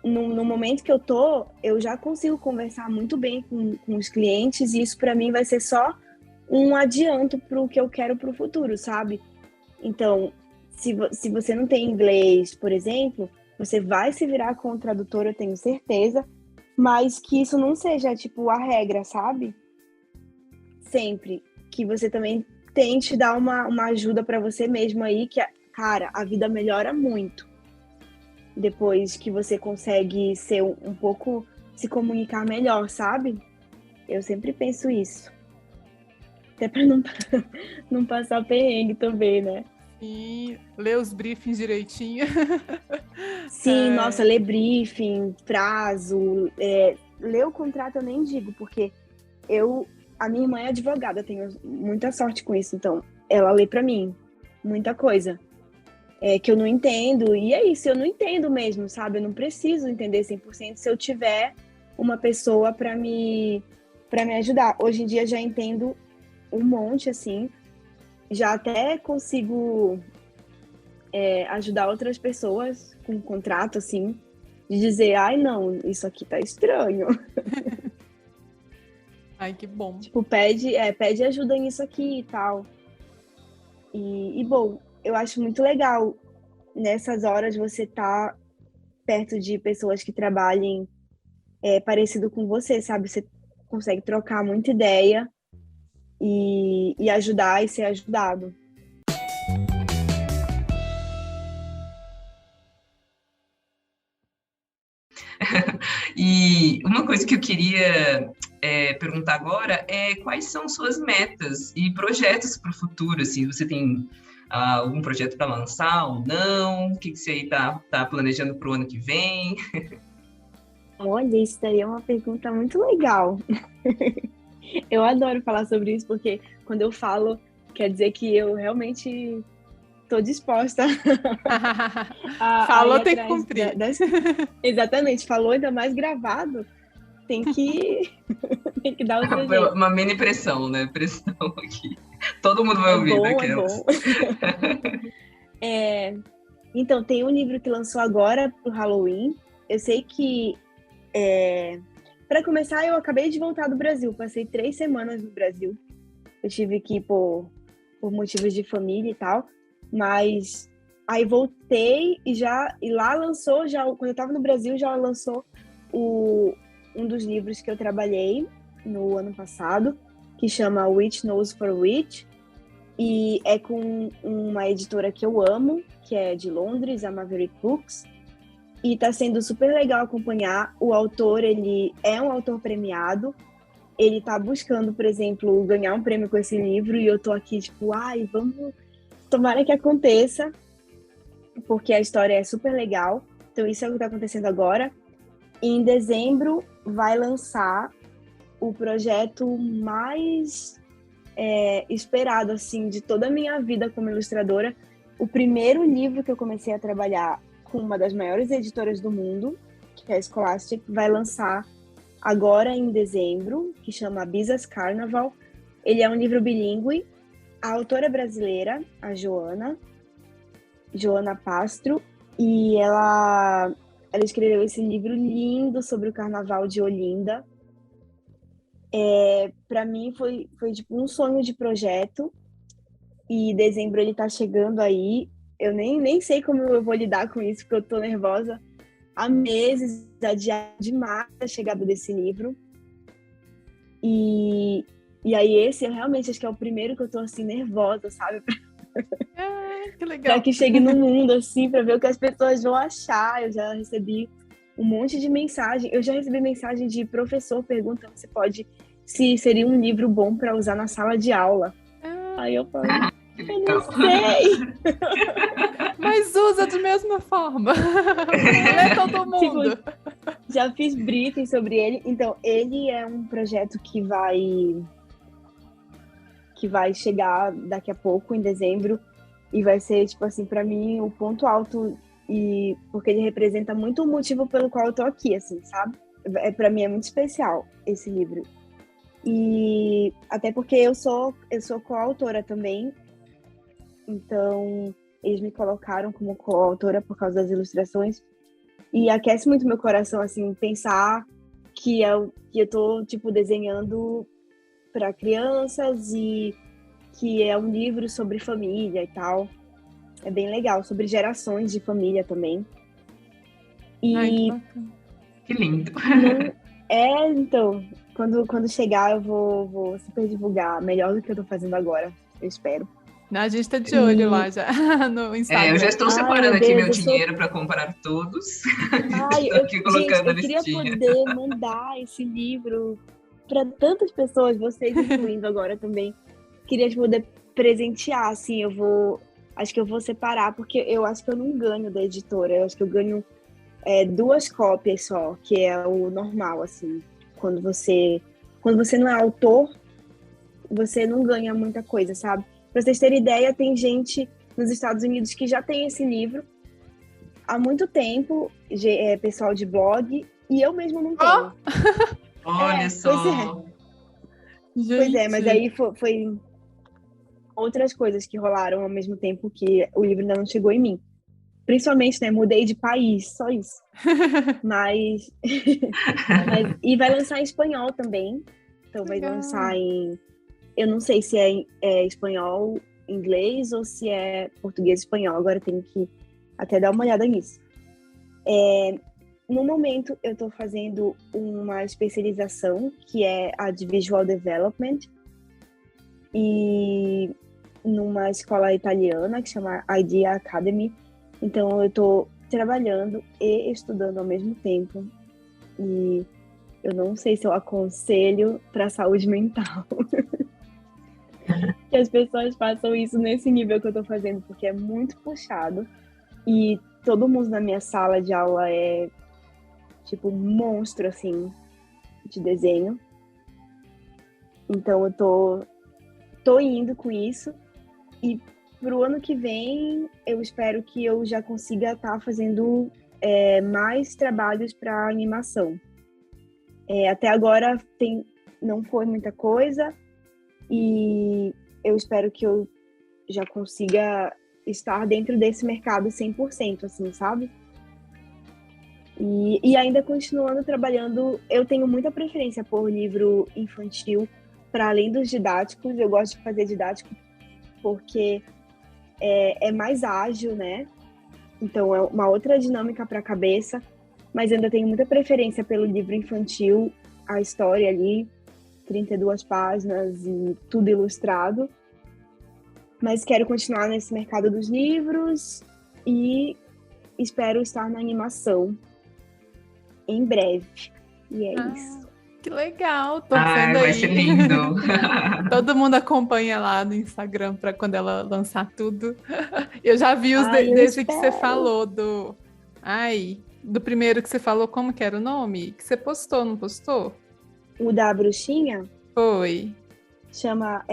[SPEAKER 3] No momento que eu já consigo conversar muito bem com os clientes e isso para mim vai ser só um adianto para o que eu quero para o futuro, sabe? Então, se você não tem inglês, por exemplo, você vai se virar com o tradutor, eu tenho certeza, mas que isso não seja, tipo, a regra, sabe? Sempre. Que você também tente dar uma ajuda para você mesmo aí, que, cara, a vida melhora muito depois que você consegue ser um pouco, se comunicar melhor, sabe? Eu sempre penso isso. Até para não passar perrengue também, né?
[SPEAKER 2] E ler os briefings direitinho.
[SPEAKER 3] Sim, nossa, ler briefing, prazo, ler o contrato eu nem digo, porque a minha irmã é advogada, eu tenho muita sorte com isso, então ela lê pra mim muita coisa que eu não entendo, e é isso, eu não entendo mesmo, sabe? Eu não preciso entender 100% se eu tiver uma pessoa para me ajudar. Hoje em dia já entendo um monte, assim, já até consigo ajudar outras pessoas com contrato, assim, de dizer, ai, não, isso aqui tá estranho.
[SPEAKER 2] Ai, que bom.
[SPEAKER 3] Tipo, pede ajuda nisso aqui e tal. E, bom, eu acho muito legal nessas horas você tá perto de pessoas que trabalhem parecido com você, sabe? Você consegue trocar muita ideia e ajudar e ser ajudado.
[SPEAKER 1] E uma coisa que eu queria perguntar agora é quais são suas metas e projetos para o futuro, assim, você tem algum projeto para lançar ou não? O que você aí tá planejando para o ano que vem?
[SPEAKER 3] Olha, isso daí é uma pergunta muito legal. Eu adoro falar sobre isso, porque quando eu falo, quer dizer que eu realmente estou disposta
[SPEAKER 2] Falou,
[SPEAKER 3] ir
[SPEAKER 2] tem que
[SPEAKER 3] atrás
[SPEAKER 2] cumprir.
[SPEAKER 3] Exatamente, falou, ainda mais gravado, tem que, tem que dar o seu jeito.
[SPEAKER 1] Uma mini pressão, né? Pressão aqui. Todo mundo vai ouvir,
[SPEAKER 3] Bom,
[SPEAKER 1] daquelas.
[SPEAKER 3] É bom. Então, tem um livro que lançou agora pro Halloween. Eu sei que, para começar, eu acabei de voltar do Brasil. Passei 3 semanas no Brasil. Eu tive que ir por motivos de família e tal. Mas aí voltei e lá lançou, quando eu tava no Brasil, já lançou um dos livros que eu trabalhei no ano passado, que chama Witch Knows for Witch. E é com uma editora que eu amo, que é de Londres, a Maverick Books. E tá sendo super legal acompanhar. O autor, ele é um autor premiado. Ele tá buscando, por exemplo, ganhar um prêmio com esse livro. E eu tô aqui, tipo, ai, vamos... Tomara que aconteça, porque a história é super legal. Então, isso é o que tá acontecendo agora. E em dezembro vai lançar o projeto mais esperado, assim, de toda a minha vida como ilustradora. O primeiro livro que eu comecei a trabalhar com uma das maiores editoras do mundo, que é a Scholastic, vai lançar agora em dezembro, que chama Bisas Carnaval. Ele é um livro bilíngue. A autora é brasileira, a Joana Pastro, e ela escreveu esse livro lindo sobre o Carnaval de Olinda. Para mim foi tipo um sonho de projeto, e dezembro ele tá chegando aí. eu nem sei como eu vou lidar com isso, porque eu tô nervosa há meses, adiado demais a chegada desse livro. E aí esse eu realmente acho que é o primeiro que eu tô assim nervosa, sabe?
[SPEAKER 2] Que legal.
[SPEAKER 3] Pra que chegue no mundo, assim, pra ver o que as pessoas vão achar. Eu já recebi um monte de mensagem. Eu já recebi mensagem de professor perguntando se seria um livro bom pra usar na sala de aula. Aí eu falei, eu não sei.
[SPEAKER 2] Mas usa de mesma forma. Lê todo mundo.
[SPEAKER 3] Tipo, já fiz briefing sobre ele. Então, ele é um projeto que vai chegar daqui a pouco, em dezembro. E vai ser, tipo assim, pra mim, o ponto alto. E porque ele representa muito o motivo pelo qual eu tô aqui, assim, sabe? Pra mim é muito especial esse livro. E até porque eu sou coautora também. Então, eles me colocaram como coautora por causa das ilustrações. E aquece muito meu coração, assim, pensar que eu tô, tipo, desenhando para crianças e que é um livro sobre família e tal. É bem legal, sobre gerações de família também. E
[SPEAKER 2] Ai, que bacana.
[SPEAKER 1] Que lindo.
[SPEAKER 3] Então, quando chegar eu vou super divulgar, melhor do que eu tô fazendo agora, eu espero.
[SPEAKER 2] A gente tá de olho lá já no Instagram.
[SPEAKER 1] Eu já estou separando
[SPEAKER 3] meu
[SPEAKER 1] aqui
[SPEAKER 3] Deus,
[SPEAKER 1] meu dinheiro para comprar todos. Estou aqui
[SPEAKER 3] Gente,
[SPEAKER 1] colocando a
[SPEAKER 3] eu queria
[SPEAKER 1] listinha.
[SPEAKER 3] poder mandar esse livro para tantas pessoas, vocês incluindo agora também. Queria poder presentear, assim, acho que eu vou separar, porque eu acho que eu não ganho da editora, eu acho que eu ganho 2 cópias só, que é o normal, assim. Quando você não é autor, você não ganha muita coisa, sabe? Pra vocês terem ideia, tem gente nos Estados Unidos que já tem esse livro há muito tempo, pessoal de blog, e eu mesmo não tenho.
[SPEAKER 1] Olha só.
[SPEAKER 3] Pois é, mas aí foi outras coisas que rolaram ao mesmo tempo que o livro ainda não chegou em mim. Principalmente, né, mudei de país, só isso. Mas e vai lançar em espanhol também. Então vai lançar em... Eu não sei se é espanhol, inglês ou se é português espanhol. Agora eu tenho que até dar uma olhada nisso. No momento, eu estou fazendo uma especialização, que é a de Visual Development, e numa escola italiana que chama Idea Academy. Então, eu estou trabalhando e estudando ao mesmo tempo. E eu não sei se eu aconselho para a saúde mental que as pessoas façam isso nesse nível que eu estou fazendo, porque é muito puxado. E todo mundo na minha sala de aula é, tipo, um monstro, assim, de desenho. Então, eu tô indo com isso. E pro ano que vem, eu espero que eu já consiga estar fazendo mais trabalhos para animação. Até agora não foi muita coisa e eu espero que eu já consiga estar dentro desse mercado 100%, assim, sabe? E ainda continuando trabalhando, eu tenho muita preferência por livro infantil, para além dos didáticos. Eu gosto de fazer didático porque é mais ágil, né? Então é uma outra dinâmica para a cabeça, mas ainda tenho muita preferência pelo livro infantil, a história ali, 32 páginas e tudo ilustrado. Mas quero continuar nesse mercado dos livros e espero estar na animação em breve. E é isso.
[SPEAKER 2] Que legal, torcendo
[SPEAKER 1] vai
[SPEAKER 2] aí.
[SPEAKER 1] ser lindo.
[SPEAKER 2] Todo mundo acompanha lá no Instagram para quando ela lançar tudo. Eu já vi os desse que você falou do primeiro que você falou, como que era o nome? Que você postou, não postou?
[SPEAKER 3] O da bruxinha?
[SPEAKER 2] Foi.
[SPEAKER 3] Chama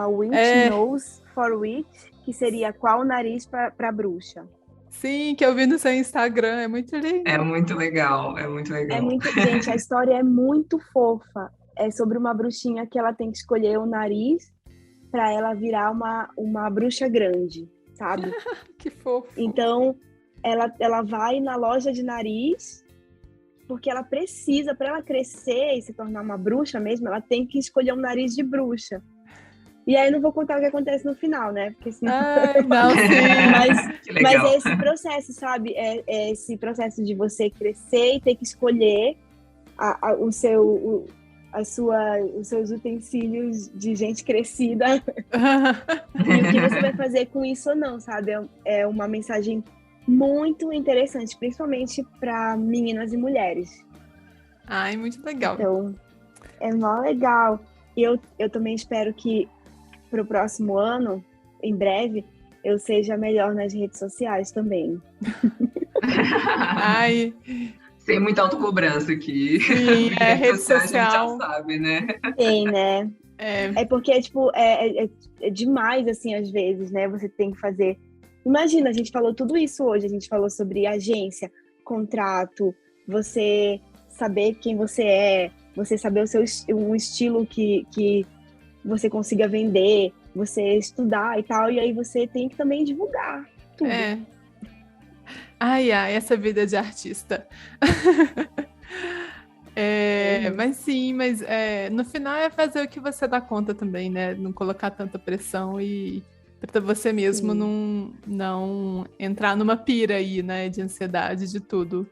[SPEAKER 3] Witch Nose for Witch, que seria qual nariz para bruxa.
[SPEAKER 2] Sim, que eu vi no seu Instagram, é muito lindo.
[SPEAKER 1] É muito legal, é muito legal.
[SPEAKER 3] Gente, a história é muito fofa. É sobre uma bruxinha que ela tem que escolher o nariz para ela virar uma bruxa grande, sabe?
[SPEAKER 2] Que fofo.
[SPEAKER 3] Então, ela vai na loja de nariz, porque ela precisa, para ela crescer e se tornar uma bruxa mesmo, ela tem que escolher um nariz de bruxa. E aí eu não vou contar o que acontece no final, né? Porque senão...
[SPEAKER 2] Ai, não, sim.
[SPEAKER 1] Que
[SPEAKER 3] Mas
[SPEAKER 1] legal.
[SPEAKER 3] é esse processo, sabe? É esse processo de você crescer e ter que escolher os seus utensílios de gente crescida e o que você vai fazer com isso ou não, sabe? É uma mensagem muito interessante, principalmente para meninas e mulheres.
[SPEAKER 2] Ai, muito legal.
[SPEAKER 3] Então, é mó legal. E eu também espero que para o próximo ano, em breve, eu seja melhor nas redes sociais também.
[SPEAKER 2] Ai,
[SPEAKER 1] Sem muita autocobrança aqui.
[SPEAKER 2] sim,
[SPEAKER 1] Porque
[SPEAKER 2] rede
[SPEAKER 1] social a gente já
[SPEAKER 2] social.
[SPEAKER 1] sabe, né?
[SPEAKER 3] Tem, né?
[SPEAKER 2] É,
[SPEAKER 3] É porque, tipo, é demais, assim, às vezes, né? Você tem que fazer... Imagina, a gente falou tudo isso hoje. A gente falou sobre agência, contrato, você saber quem você é, você saber um estilo que você consiga vender, você estudar e tal. E aí você tem que também divulgar tudo.
[SPEAKER 2] é. Ai, essa vida de artista. Mas sim, no final é fazer o que você dá conta também, né? Não colocar tanta pressão e para você mesmo não entrar numa pira aí, né? De ansiedade, de tudo.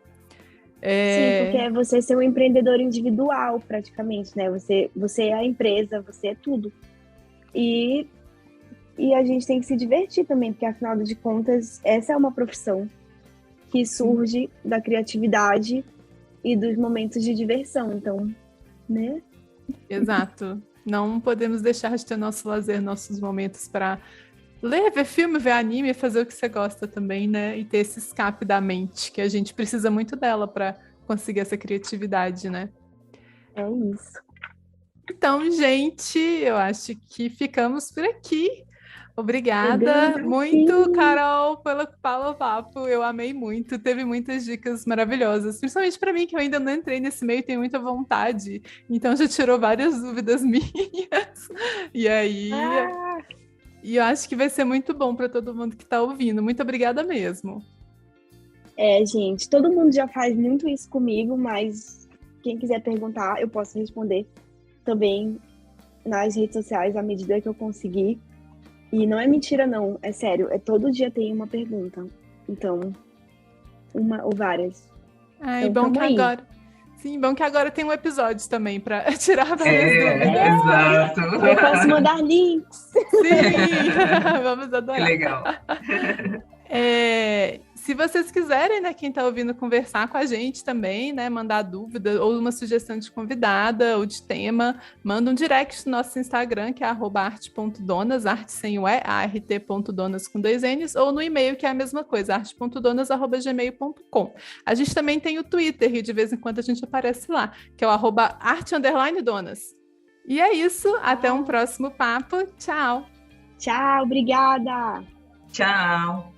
[SPEAKER 3] Sim, porque é você ser um empreendedor individual, praticamente, né? Você é a empresa, você é tudo. E a gente tem que se divertir também, porque afinal de contas, essa é uma profissão que surge da criatividade e dos momentos de diversão, então, né?
[SPEAKER 2] Exato. Não podemos deixar de ter nosso lazer, nossos momentos para ler, ver filme, ver anime, fazer o que você gosta também, né? E ter esse escape da mente, que a gente precisa muito dela para conseguir essa criatividade, né?
[SPEAKER 3] É isso.
[SPEAKER 2] Então, gente, eu acho que ficamos por aqui. Obrigada muito, Carol, pelo papo. Eu amei muito. Teve muitas dicas maravilhosas, principalmente para mim, que eu ainda não entrei nesse meio e tenho muita vontade. Então, já tirou várias dúvidas minhas. E aí, e eu acho que vai ser muito bom para todo mundo que está ouvindo. Muito obrigada mesmo.
[SPEAKER 3] Gente, todo mundo já faz muito isso comigo, mas quem quiser perguntar, eu posso responder também nas redes sociais à medida que eu conseguir. E não é mentira, não. É sério. Todo dia tem uma pergunta. Então, uma ou várias.
[SPEAKER 2] Ai,
[SPEAKER 3] então,
[SPEAKER 2] bom que
[SPEAKER 3] aí.
[SPEAKER 2] agora... Sim, bom que agora tem um episódio também para tirar várias dúvidas.
[SPEAKER 1] Exato.
[SPEAKER 3] Eu posso mandar links.
[SPEAKER 2] Sim, vamos adorar.
[SPEAKER 1] Que legal.
[SPEAKER 2] Se vocês quiserem, né, quem está ouvindo conversar com a gente também, né, mandar dúvida ou uma sugestão de convidada ou de tema, manda um direct no nosso Instagram, que é @arte.donas, arte sem o E, art.donas com 2 N's, ou no e-mail, que é a mesma coisa, arte.donas@gmail.com. A gente também tem o Twitter, e de vez em quando a gente aparece lá, que é o @arte_donas. E é isso, até um próximo papo. Tchau!
[SPEAKER 3] Tchau, obrigada!
[SPEAKER 1] Tchau.